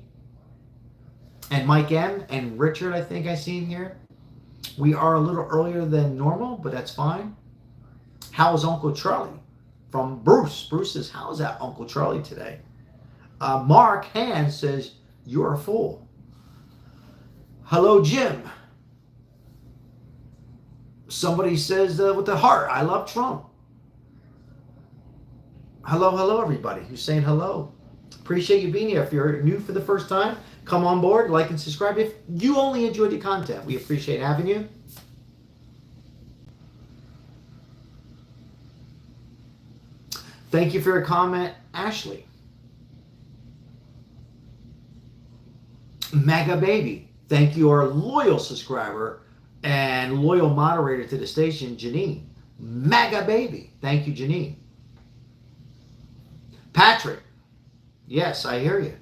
and Mike M and Richard, I think I seen here. We are a little earlier than normal, but that's fine. How's Uncle Charlie? From Bruce. Bruce says, how's that Uncle Charlie today? Mark Hand says, you're a fool. Hello, Jim. Somebody says with the heart, I love Trump. Hello, everybody who's saying hello. Appreciate you being here. If you're new for the first time, come on board, like and subscribe. If you only enjoyed the content, we appreciate having you. Thank you for your comment, Ashley. Mega Baby. Thank you, our loyal subscriber and loyal moderator to the station, Janine. Mega Baby. Thank you, Janine. Patrick. Yes, I hear you.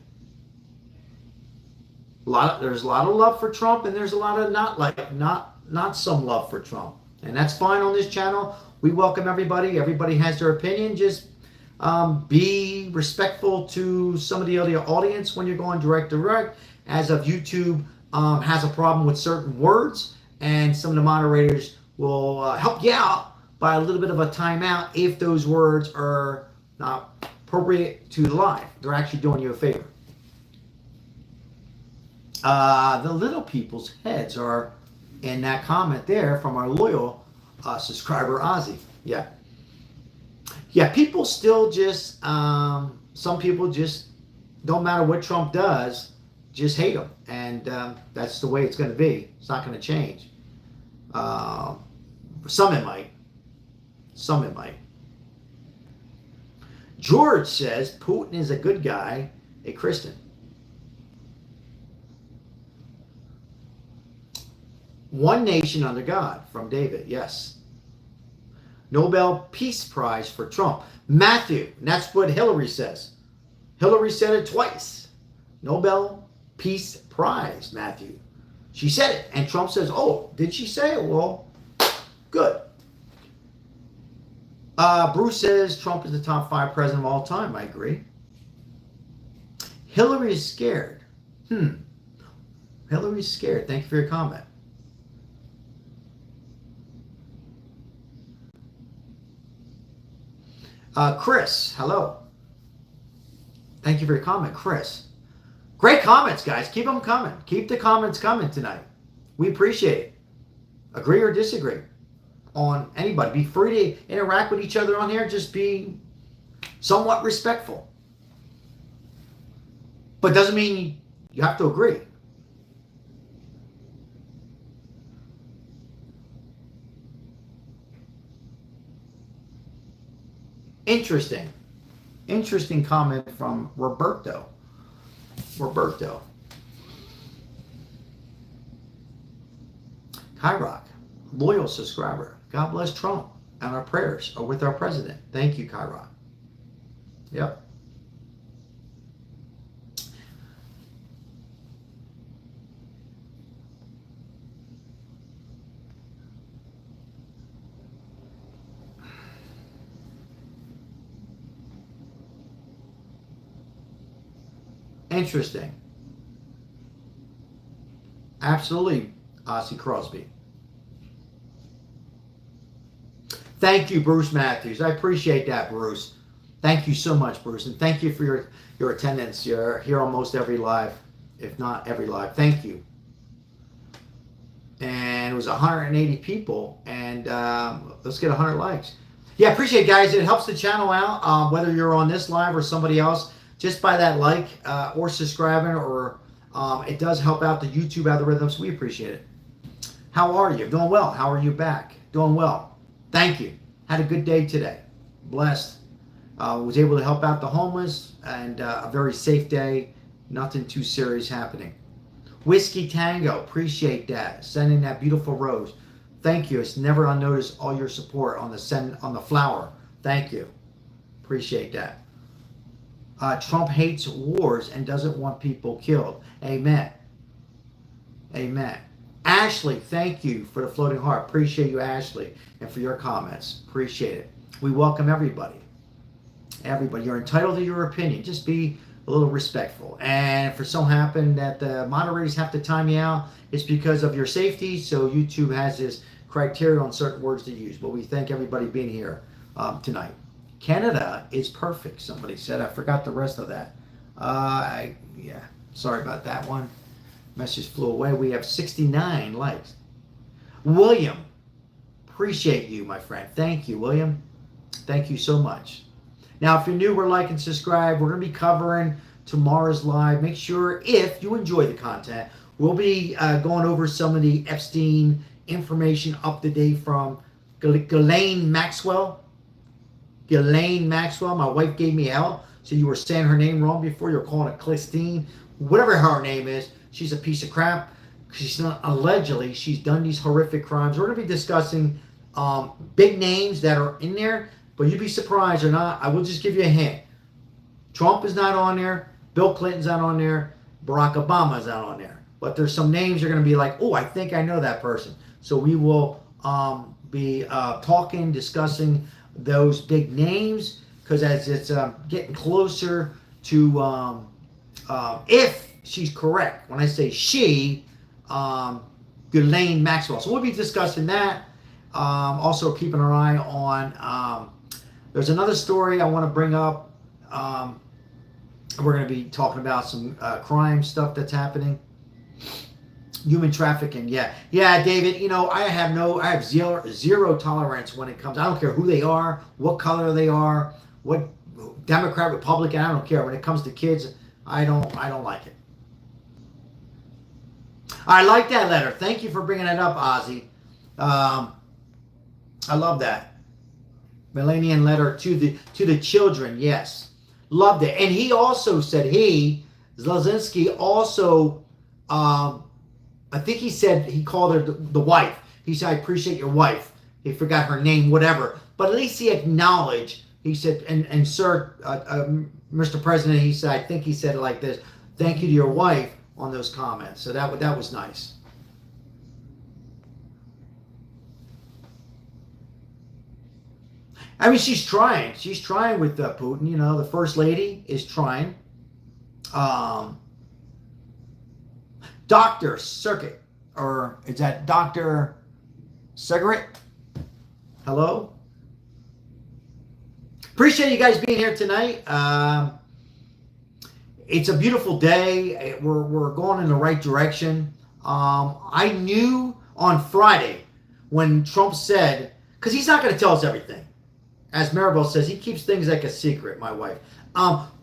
There's a lot of love for Trump, and there's a lot of not some love for Trump. And that's fine on this channel. We welcome everybody. Everybody has their opinion. Just be respectful to some of the other audience when you're going direct. As of YouTube has a problem with certain words, and some of the moderators will help you out by a little bit of a timeout if those words are not appropriate to the live. They're actually doing you a favor. The little people's heads are in that comment there from our loyal subscriber, Ozzy. Yeah, people still just, some people just don't matter what Trump does, just hate him. And that's the way it's going to be. It's not going to change. For some it might. Some it might. George says Putin is a good guy, a Christian. One nation under God, from David, yes. Nobel Peace Prize for Trump. Matthew, and that's what Hillary says. Hillary said it twice. Nobel Peace Prize, Matthew. She said it, and Trump says, oh, did she say it? Well, good. Bruce says Trump is the top 5 president of all time. I agree. Hillary is scared. Hillary's scared. Thank you for your comment. Chris, hello. Thank you for your comment, Chris. Great comments, guys. Keep them coming. Keep the comments coming tonight. We appreciate it. Agree or disagree on anybody. Be free to interact with each other on here. Just be somewhat respectful. But doesn't mean you have to agree. Interesting. Interesting comment from Roberto. Kyrock, loyal subscriber. God bless Trump, and our prayers are with our president. Thank you, Kyrock. Yep. Interesting. Absolutely, Ossie Crosby. Thank you, Bruce Matthews. I appreciate that, Bruce. Thank you so much, Bruce. And thank you for your attendance. You're here almost every live, if not every live. Thank you. And it was 180 people. And let's get 100 likes. Yeah, appreciate it, guys. It helps the channel out, whether you're on this live or somebody else. Just by that like or subscribing, or it does help out the YouTube algorithms. We appreciate it. How are you? Doing well. How are you back? Doing well. Thank you. Had a good day today. Blessed. Was able to help out the homeless, and a very safe day. Nothing too serious happening. Whiskey Tango. Appreciate that. Sending that beautiful rose. Thank you. It's never unnoticed all your support on the flower. Thank you. Appreciate that. Trump hates wars and doesn't want people killed. Amen. Amen. Ashley, thank you for the floating heart. Appreciate you, Ashley, and for your comments. Appreciate it. We welcome everybody. Everybody. You're entitled to your opinion. Just be a little respectful. And if it so happen that the moderators have to time you out, it's because of your safety. So YouTube has this criteria on certain words to use. But we thank everybody being here tonight. Canada is perfect, somebody said. I forgot the rest of that. Yeah, sorry about that one. Message flew away. We have 69 likes. William, appreciate you, my friend. Thank you, William. Thank you so much. Now, if you're new, we're like and subscribe. We're going to be covering tomorrow's live. Make sure, if you enjoy the content, we'll be going over some of the Epstein information up to date from Ghislaine Maxwell. Ghislaine Maxwell. My wife gave me hell. So you were saying her name wrong before. You're calling it Christine. Whatever her name is, she's a piece of crap. She's not, allegedly, she's done these horrific crimes. We're going to be discussing big names that are in there, but you'd be surprised or not. I will just give you a hint. Trump is not on there. Bill Clinton's not on there. Barack Obama's not on there. But there's some names you're going to be like, oh, I think I know that person. So we will be talking, discussing those big names, because as it's getting closer to if she's correct, when I say she, Ghislaine Maxwell. So we'll be discussing that. Also keeping our eye on, there's another story I want to bring up. We're going to be talking about some crime stuff that's happening. Human trafficking, yeah, David. You know, I have zero tolerance when it comes. I don't care who they are, what color they are, what Democrat, Republican. I don't care. When it comes to kids, I don't like it. I like that letter. Thank you for bringing it up, Ozzy. I love that Millennium letter to the children. Yes, loved it. And he also said Zelenskyy also. I think he said he called her the wife. He said, I appreciate your wife. He forgot her name, whatever. But at least he acknowledged. He said, and sir, Mr. President, he said, I think he said it like this. Thank you to your wife on those comments. So that was nice. I mean, she's trying. She's trying with Putin. You know, the first lady is trying. Dr. Circuit, or is that Dr. Cigarette? Hello? Appreciate you guys being here tonight. It's a beautiful day. We're going in the right direction. I knew on Friday when Trump said, because he's not going to tell us everything. As Maribel says, he keeps things like a secret, my wife.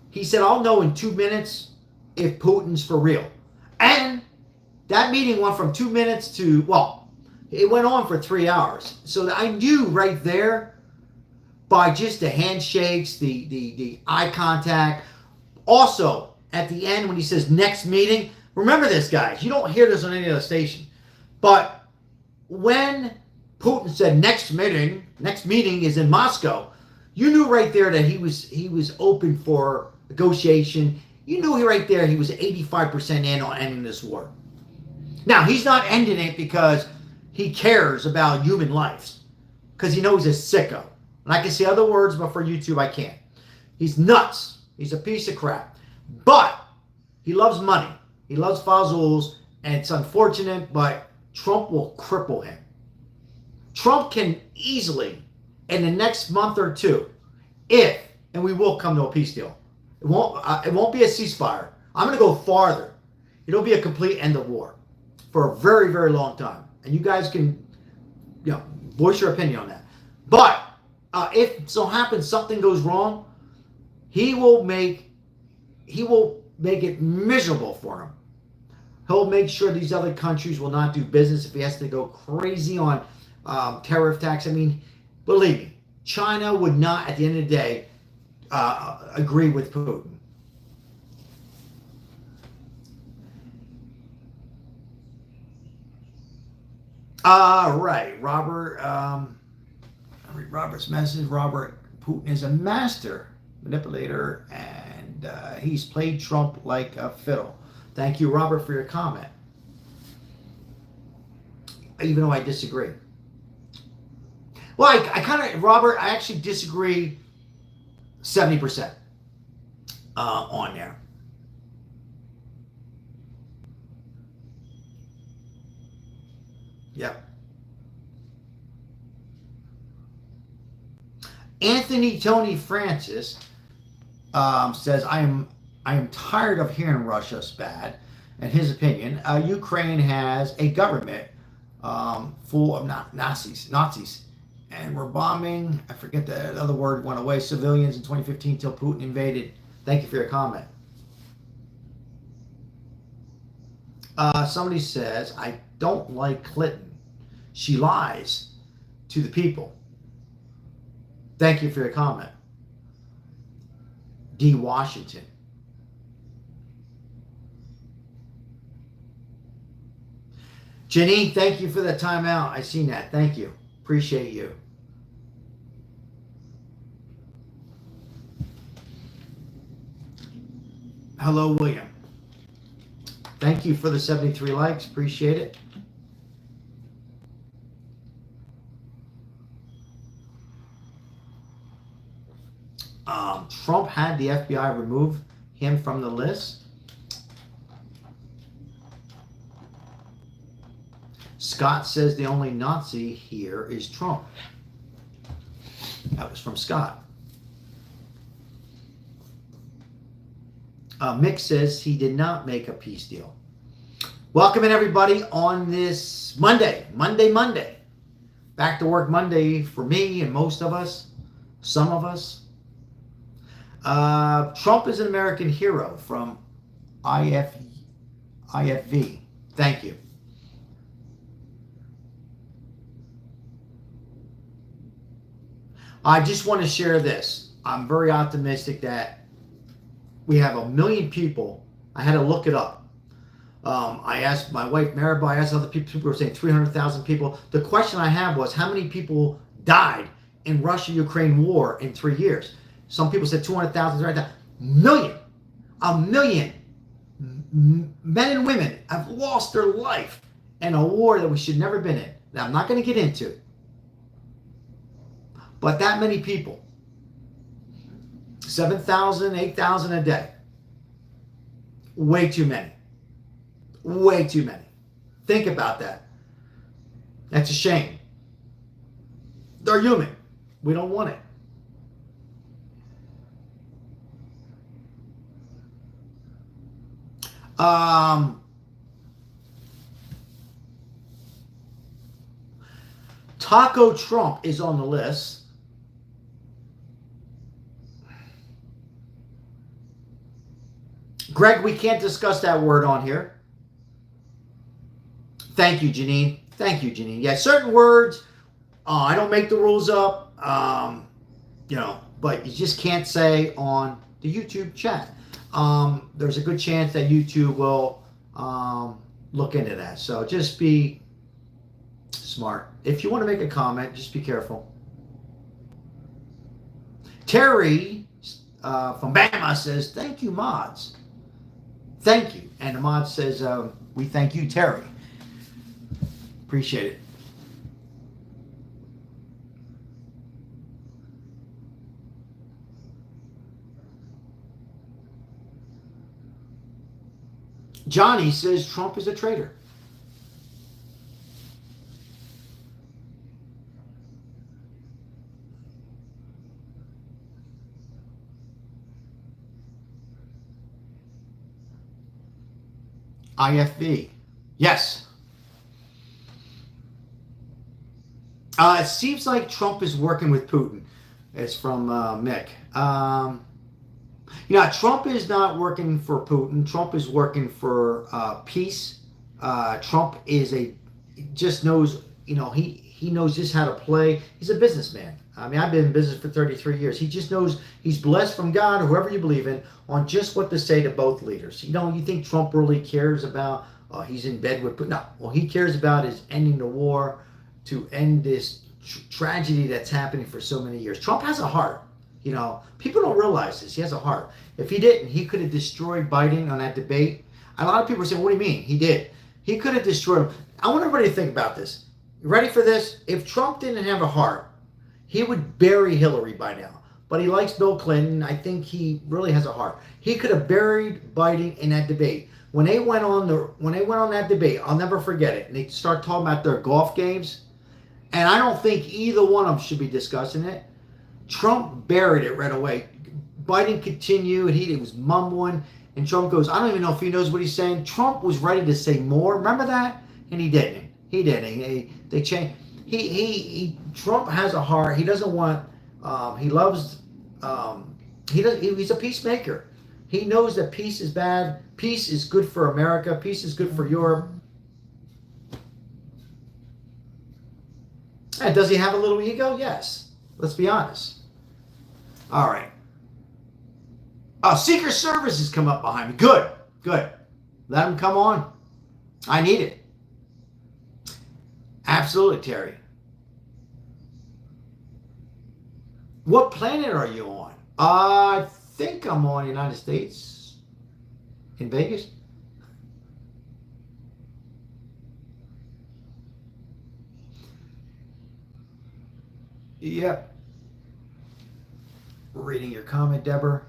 He said, I'll know in 2 minutes if Putin's for real. And that meeting went from 2 minutes to, well, it went on for 3 hours. So I knew right there by just the handshakes, the eye contact. Also, at the end when he says next meeting, remember this, guys. You don't hear this on any other station. But when Putin said next meeting is in Moscow, you knew right there that he was open for negotiation. You knew right there he was 85% in on ending this war. Now, he's not ending it because he cares about human lives, because he knows he's a sicko. And I can say other words, but for YouTube, I can't. He's nuts. He's a piece of crap. But he loves money. He loves fazools, and it's unfortunate, but Trump will cripple him. Trump can easily, in the next month or two, and we will come to a peace deal. It won't be a ceasefire. I'm going to go farther. It'll be a complete end of war for a very, very long time. And you guys can, voice your opinion on that. But if so happens something goes wrong, he will make it miserable for him. He'll make sure these other countries will not do business if he has to go crazy on tariff tax. I mean, believe me, China would not, at the end of the day, agree with Putin. Right, Robert. Read Robert's message. Robert, Putin is a master manipulator, and he's played Trump like a fiddle. Thank you, Robert, for your comment. Even though I disagree. Well, Robert, I actually disagree 70% on there. Yep. Anthony Tony Francis says, I am tired of hearing Russia's bad. In his opinion, Ukraine has a government full of Nazis. And we're bombing, I forget the other word went away, civilians in 2015 till Putin invaded. Thank you for your comment. Somebody says, I don't like Clinton. She lies to the people. Thank you for your comment. D. Washington. Janine, thank you for the timeout. I seen that. Thank you. Appreciate you. Hello, William. Thank you for the 73 likes. Appreciate it. Trump had the FBI remove him from the list. Scott says the only Nazi here is Trump. That was from Scott. Mick says he did not make a peace deal. Welcome in, everybody, on this Monday. Back to work Monday for me and most of us, some of us. Trump is an American hero from IFV. Thank you. I just want to share this. I'm very optimistic that we have 1 million people. I had to look it up. I asked my wife, Maribel, I asked other people, people were saying 300,000 people. The question I had was, how many people died in Russia-Ukraine war in 3 years? Some people said 200,000, right? A million men and women have lost their life in a war that we should never been in. Now, I'm not going to get into it. But that many people, 7,000, 8,000 a day, way too many. Way too many. Think about that. That's a shame. They're human. We don't want it. Taco Trump is on the list. Greg, we can't discuss that word on here. Thank you, Janine. Thank you, Janine. Yeah, certain words, I don't make the rules up, but you just can't say on the YouTube chat. There's a good chance that YouTube will look into that. So just be smart. If you want to make a comment, just be careful. Terry from Bama says, thank you, mods. Thank you. And the mod says, we thank you, Terry. Appreciate it. Johnny says Trump is a traitor. IFB. Yes. It seems like Trump is working with Putin. It's from Mick. Trump is not working for Putin. Trump is working for peace. Trump just knows, he knows just how to play. He's a businessman. I mean, I've been in business for 33 years. He just knows he's blessed from God, or whoever you believe in, on just what to say to both leaders. You think Trump really cares about, he's in bed with Putin? No. What he cares about is ending the war, to end this tragedy that's happening for so many years. Trump has a heart. People don't realize this. He has a heart. If he didn't, he could have destroyed Biden on that debate. A lot of people are saying, what do you mean? He did. He could have destroyed him. I want everybody to think about this. You ready for this? If Trump didn't have a heart, he would bury Hillary by now. But he likes Bill Clinton. I think he really has a heart. He could have buried Biden in that debate. When they went on that debate, I'll never forget it. And they start talking about their golf games. And I don't think either one of them should be discussing it. Trump buried it right away. Biden continued. He was mumbling. And Trump goes, I don't even know if he knows what he's saying. Trump was ready to say more. Remember that? And he didn't. He didn't. They changed. Trump has a heart. He doesn't want, he loves, he's a peacemaker. He knows that peace is bad. Peace is good for America. Peace is good for Europe. And does he have a little ego? Yes. Let's be honest. All right. Secret Service has come up behind me. Good. Let him come on. I need it. Absolutely, Terry. What planet are you on? I think I'm on United States. In Vegas. Yep. Reading your comment, Deborah.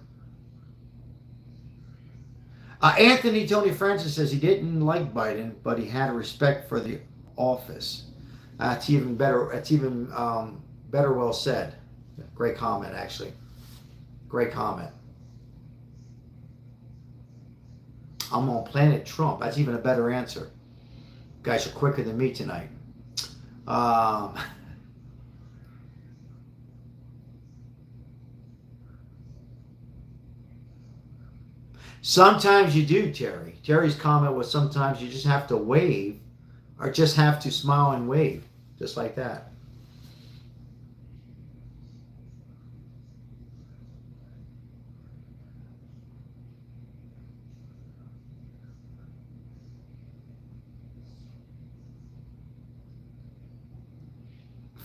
Anthony Tony Francis says he didn't like Biden, but he had a respect for the office. That's even better. That's even better. Well said. Great comment, actually. Great comment. I'm on Planet Trump. That's even a better answer. You guys are quicker than me tonight. Sometimes you do, Terry. Terry's comment was sometimes you just have to wave, or just have to smile and wave, just like that.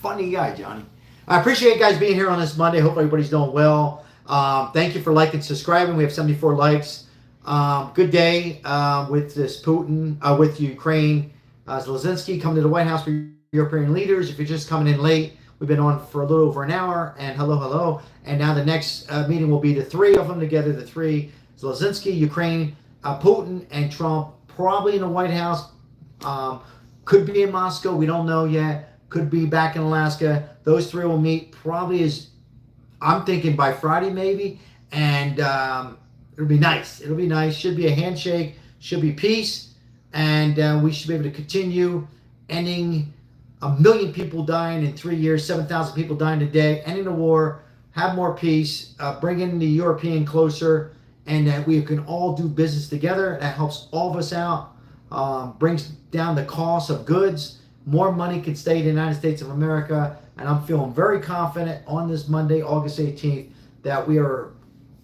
Funny guy, Johnny. I appreciate you guys being here on this Monday. Hope everybody's doing well. Thank you for liking, subscribing. We have 74 likes. Good day with this Putin, with Ukraine. Zelenskyy coming to the White House for European leaders. If you're just coming in late, we've been on for a little over an hour. And hello. And now the next meeting will be the three of them together, the three. Zelenskyy, Ukraine, Putin, and Trump, probably in the White House. Could be in Moscow. We don't know yet. Could be back in Alaska. Those three will meet probably I'm thinking by Friday maybe. And it'll be nice. Should be a handshake. should be peace, and we should be able to continue ending 1 million people dying in 3 years, 7,000 people dying a day, ending the war, have more peace, bringing the European closer, and that we can all do business together. That helps all of us out, brings down the cost of goods. More money can stay in the United States of America, and I'm feeling very confident on this Monday, August 18th, that we are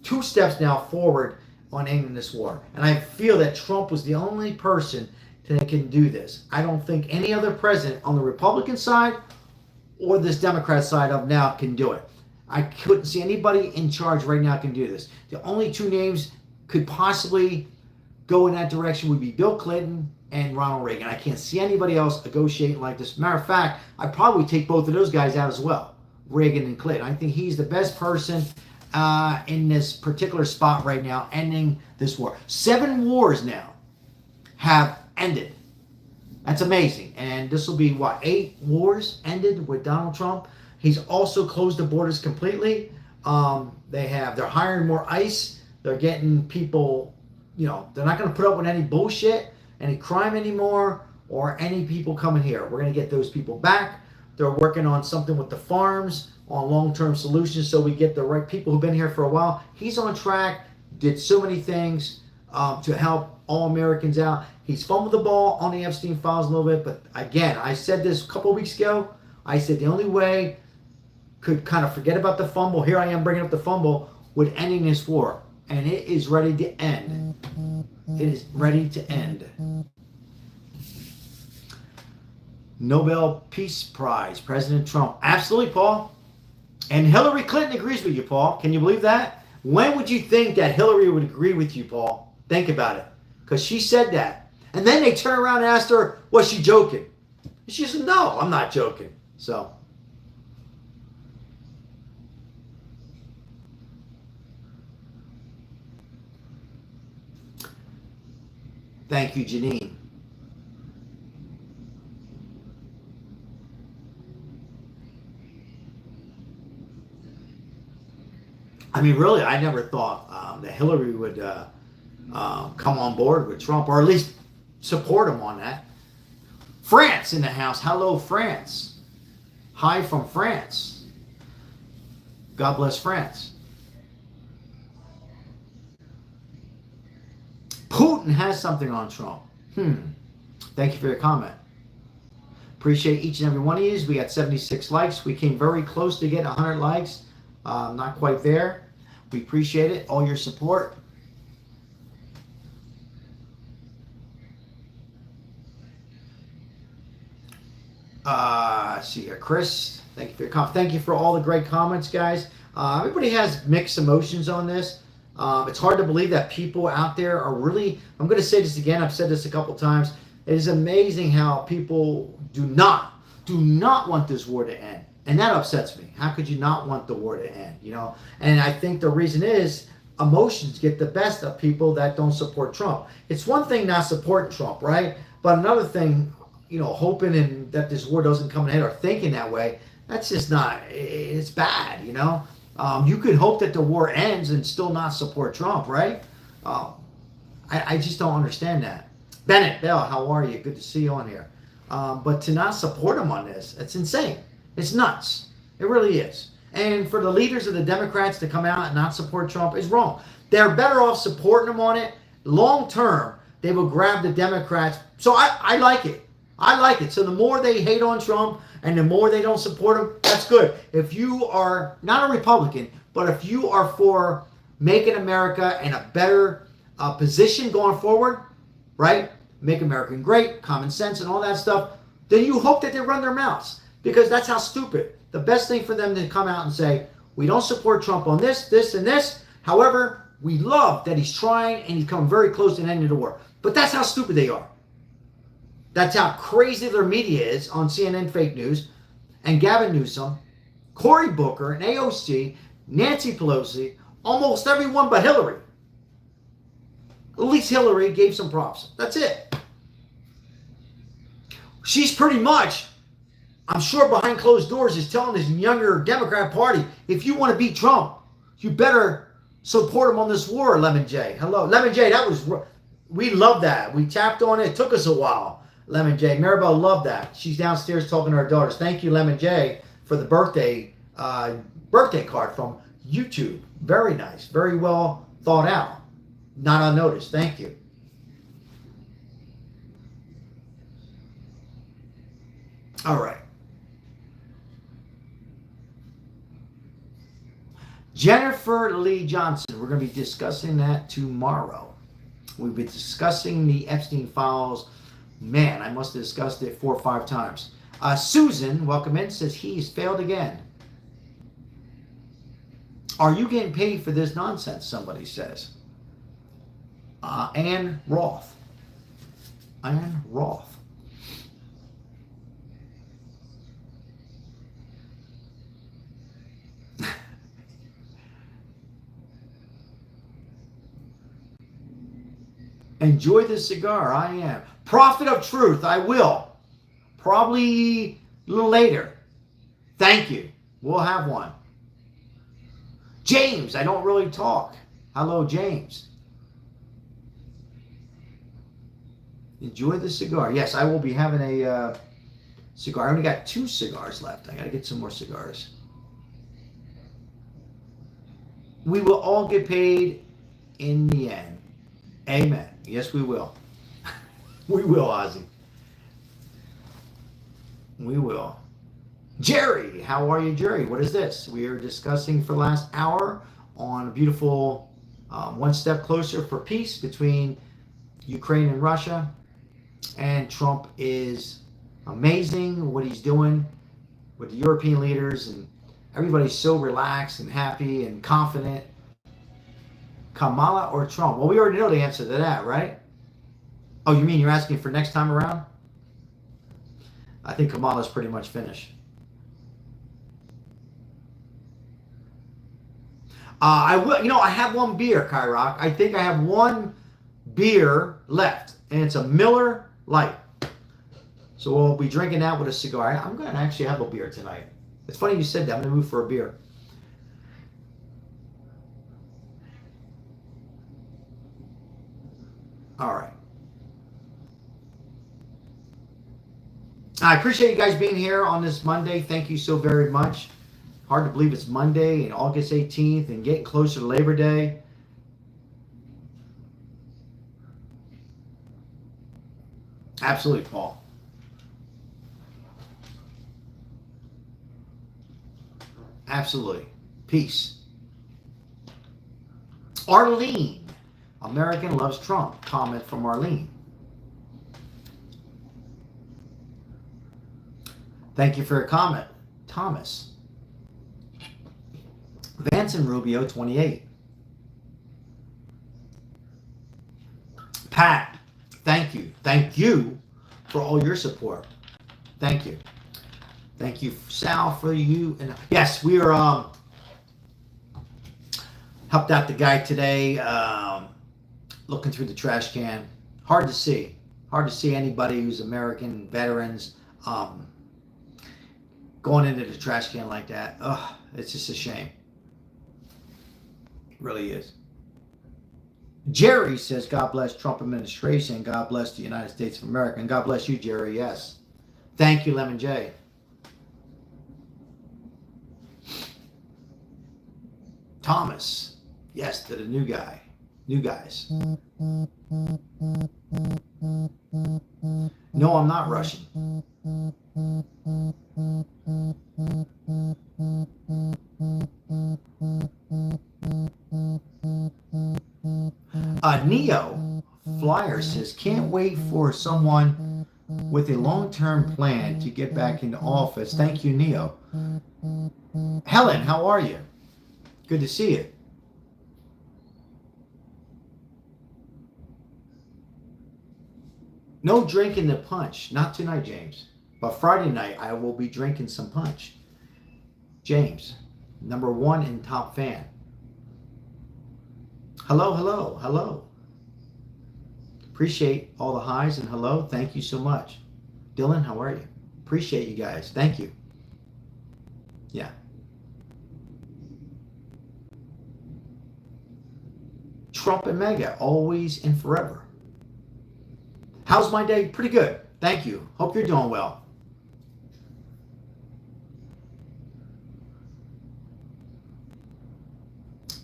2 steps now forward on ending this war. And I feel that Trump was the only person that can do this. I don't think any other president on the Republican side or this Democrat side of now can do it. I couldn't see anybody in charge right now can do this. The only 2 names could possibly go in that direction would be Bill Clinton and Ronald Reagan. I can't see anybody else negotiating like this. Matter of fact, I'd probably take both of those guys out as well, Reagan and Clinton. I think he's the best person in this particular spot right now, ending this war. 7 wars now have ended. That's amazing. And this will be, what, 8 wars ended with Donald Trump. He's also closed the borders completely. They're hiring more ICE. They're getting people, they're not going to put up with any bullshit, any crime anymore, or any people coming here. We're going to get those people back. They're working on something with the farms, on long-term solutions, so we get the right people who've been here for a while. He's on track, did so many things to help all Americans out. He's fumbled the ball on the Epstein files a little bit, but again, I said this a couple of weeks ago. I said the only way could kind of forget about the fumble. Here I am bringing up the fumble with ending this war, and it is ready to end. It is ready to end. Nobel Peace Prize, President Trump. Absolutely, Paul. And Hillary Clinton agrees with you, Paul. Can you believe that? When would you think that Hillary would agree with you, Paul? Think about it. Because she said that. And then they turn around and asked her, was she joking? And she said, no, I'm not joking. So. Thank you, Janine. I mean, really, I never thought that Hillary would come on board with Trump, or at least support him on that. France in the house. Hello, France. Hi from France. God bless France. Putin has something on Trump. Thank you for your comment. Appreciate each and every one of you. We got 76 likes. We came very close to getting 100 likes. Not quite there. We appreciate it. All your support. See here, Chris. Thank you for your comment. Thank you for all the great comments, guys. Everybody has mixed emotions on this. It's hard to believe that people out there are really, I'm going to say this again, I've said this a couple times, it is amazing how people do not want this war to end. And that upsets me. How could you not want the war to end, And I think the reason is emotions get the best of people that don't support Trump. It's one thing not supporting Trump, right? But another thing, hoping that this war doesn't come ahead or thinking that way, that's just not, it's bad, You could hope that the war ends and still not support Trump, right? I just don't understand that. Bennett Bell, how are you? Good to see you on here. But to not support him on this, it's insane. It's nuts. It really is. And for the leaders of the Democrats to come out and not support Trump is wrong. They're better off supporting him on it. Long term, they will grab the Democrats. So I like it. I like it. So the more they hate on Trump and the more they don't support him, that's good. If you are not a Republican, but if you are for making America in a better position going forward, right? Make America great, common sense and all that stuff, then you hope that they run their mouths. Because that's how stupid. The best thing for them to come out and say, we don't support Trump on this, this, and this. However, we love that he's trying and he's coming very close to the end of the war. But that's how stupid they are. That's how crazy their media is on CNN fake news. And Gavin Newsom, Cory Booker, and AOC, Nancy Pelosi, almost everyone but Hillary. At least Hillary gave some props. That's it. She's pretty much, I'm sure behind closed doors, is telling this younger Democrat Party, if you want to beat Trump, you better support him on this war, Lemon J. Hello. Lemon J, that was We love that. We tapped on it. It took us a while. Lemon J. Maribel loved that. She's downstairs talking to her daughters. Thank you, Lemon J, for the birthday card from YouTube. Very nice. Very well thought out. Not unnoticed. Thank you. All right. Jennifer Lee Johnson. We're going to be discussing that tomorrow. We've been discussing the Epstein files. Man, I must have discussed it 4 or 5 times. Susan, welcome in, says he's failed again. Are you getting paid for this nonsense? Somebody says. Ann Roth. Ann Roth. Enjoy the cigar. I am. Prophet of Truth. I will. Probably a little later. Thank you. We'll have one. James. I don't really talk. Hello, James. Enjoy the cigar. Yes, I will be having a cigar. I only got 2 cigars left. I got to get some more cigars. We will all get paid in the end. Amen. Yes, we will. We will, Ozzy. We will. Jerry, how are you, Jerry? What is this? We are discussing for the last hour on a beautiful one step closer for peace between Ukraine and Russia. And Trump is amazing what he's doing with the European leaders, and everybody's so relaxed and happy and confident. Kamala or Trump? Well, we already know the answer to that, right? Oh, you mean you're asking for next time around? I think Kamala's pretty much finished. I will. You know, I have one beer, Kyrock. I think I have one beer left, and it's a Miller Lite. So we'll be drinking that with a cigar. I'm going to actually have a beer tonight. It's funny you said that. I'm going to move for a beer. All right. I appreciate you guys being here on this Monday. Thank you so very much. Hard to believe it's Monday and August 18th and getting closer to Labor Day. Absolutely, Paul. Absolutely. Peace. Arlene. American loves Trump. Comment from Arlene. Thank you for your comment, Thomas. Vance and Rubio, 28. Pat, thank you. Thank you for all your support. Thank you. Thank you, Sal, for you. And yes, we are helped out the guy today. Looking through the trash can. Hard to see. Hard to see anybody who's American veterans going into the trash can like that. Ugh, it's just a shame. It really is. Jerry says, God bless Trump administration. God bless the United States of America. And God bless you, Jerry. Yes. Thank you, Lemon J. Thomas. Yes, to the new guy. New guys. No, I'm not Russian. Neo Flyer says, can't wait for someone with a long-term plan to get back into office. Thank you, Neo. Helen, how are you? Good to see you. No drinking the punch. Not tonight, James. But Friday night, I will be drinking some punch. James, #1 and top fan. Hello, hello, hello. Appreciate all the highs and hello. Thank you so much. Dylan, how are you? Appreciate you guys. Thank you. Yeah. Trump and Mega, always and forever. How's my day? Pretty good. Thank you. Hope you're doing well.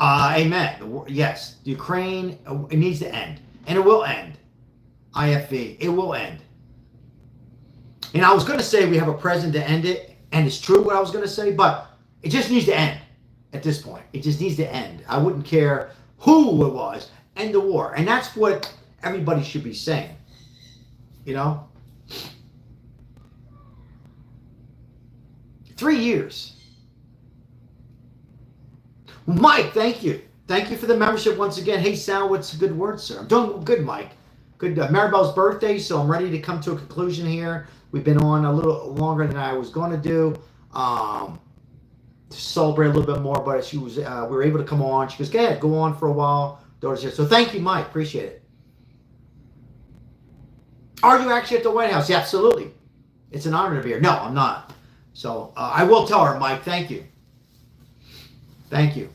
Amen. Yes, the Ukraine, it needs to end. And it will end. IFV, it will end. And I was going to say we have a president to end it, and it's true what I was going to say, but it just needs to end at this point. It just needs to end. I wouldn't care who it was. End the war. And that's what everybody should be saying. You know? 3 years. Mike, thank you. Thank you for the membership once again. Hey, Sal, what's a good word, sir? I'm doing good, Mike. Good. Maribel's birthday, so I'm ready to come to a conclusion here. We've been on a little longer than I was going to do. To celebrate a little bit more, but she was. We were able to come on. She goes, "Go ahead, go on for a while." Daughter's here, so thank you, Mike. Appreciate it. Are you actually at the White House? Yeah, absolutely. It's an honor to be here. No, I'm not. So I will tell her, Mike. Thank you. Thank you.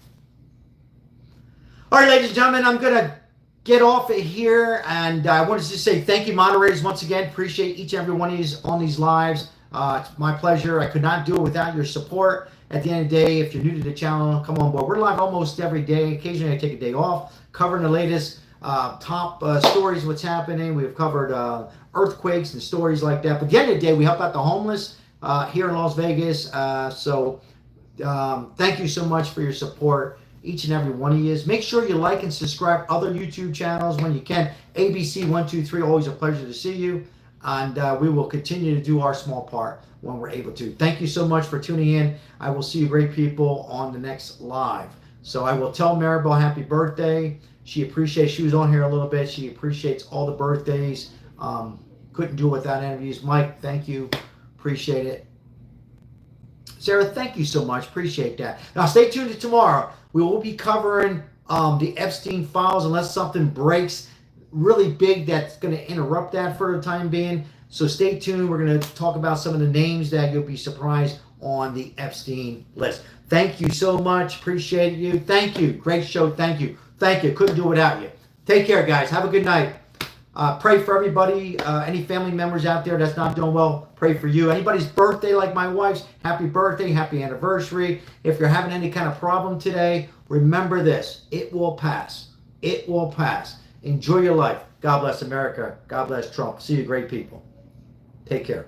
All right, ladies and gentlemen, I'm gonna get off it here, and I wanted to just say thank you, moderators, once again. Appreciate each and every one of you on these lives. It's my pleasure. I could not do it without your support. At the end of the day, if you're new to the channel, come on board. We're live almost every day. Occasionally, I take a day off, covering the latest top stories, what's happening. We've covered earthquakes and stories like that. But at the end of the day, we help out the homeless here in Las Vegas. Thank you so much for your support, each and every one of you. Make sure you like and subscribe other YouTube channels when you can. ABC123, always a pleasure to see you. And we will continue to do our small part when we're able to. Thank you so much for tuning in. I will see you great people on the next live. So I will tell Maribel happy birthday. She appreciates, she was on here a little bit. She appreciates all the birthdays. Couldn't do it without interviews. Mike, thank you. Appreciate it. Sarah, thank you so much. Appreciate that. Now, stay tuned to tomorrow. We will be covering the Epstein files unless something breaks really big that's going to interrupt that for the time being. So stay tuned. We're going to talk about some of the names that you'll be surprised on the Epstein list. Thank you so much. Appreciate you. Thank you. Great show. Thank you. Thank you. Couldn't do it without you. Take care, guys. Have a good night. Pray for everybody. Any family members out there that's not doing well, pray for you. Anybody's birthday like my wife's, happy birthday, happy anniversary. If you're having any kind of problem today, remember this. It will pass. It will pass. Enjoy your life. God bless America. God bless Trump. See you great people. Take care.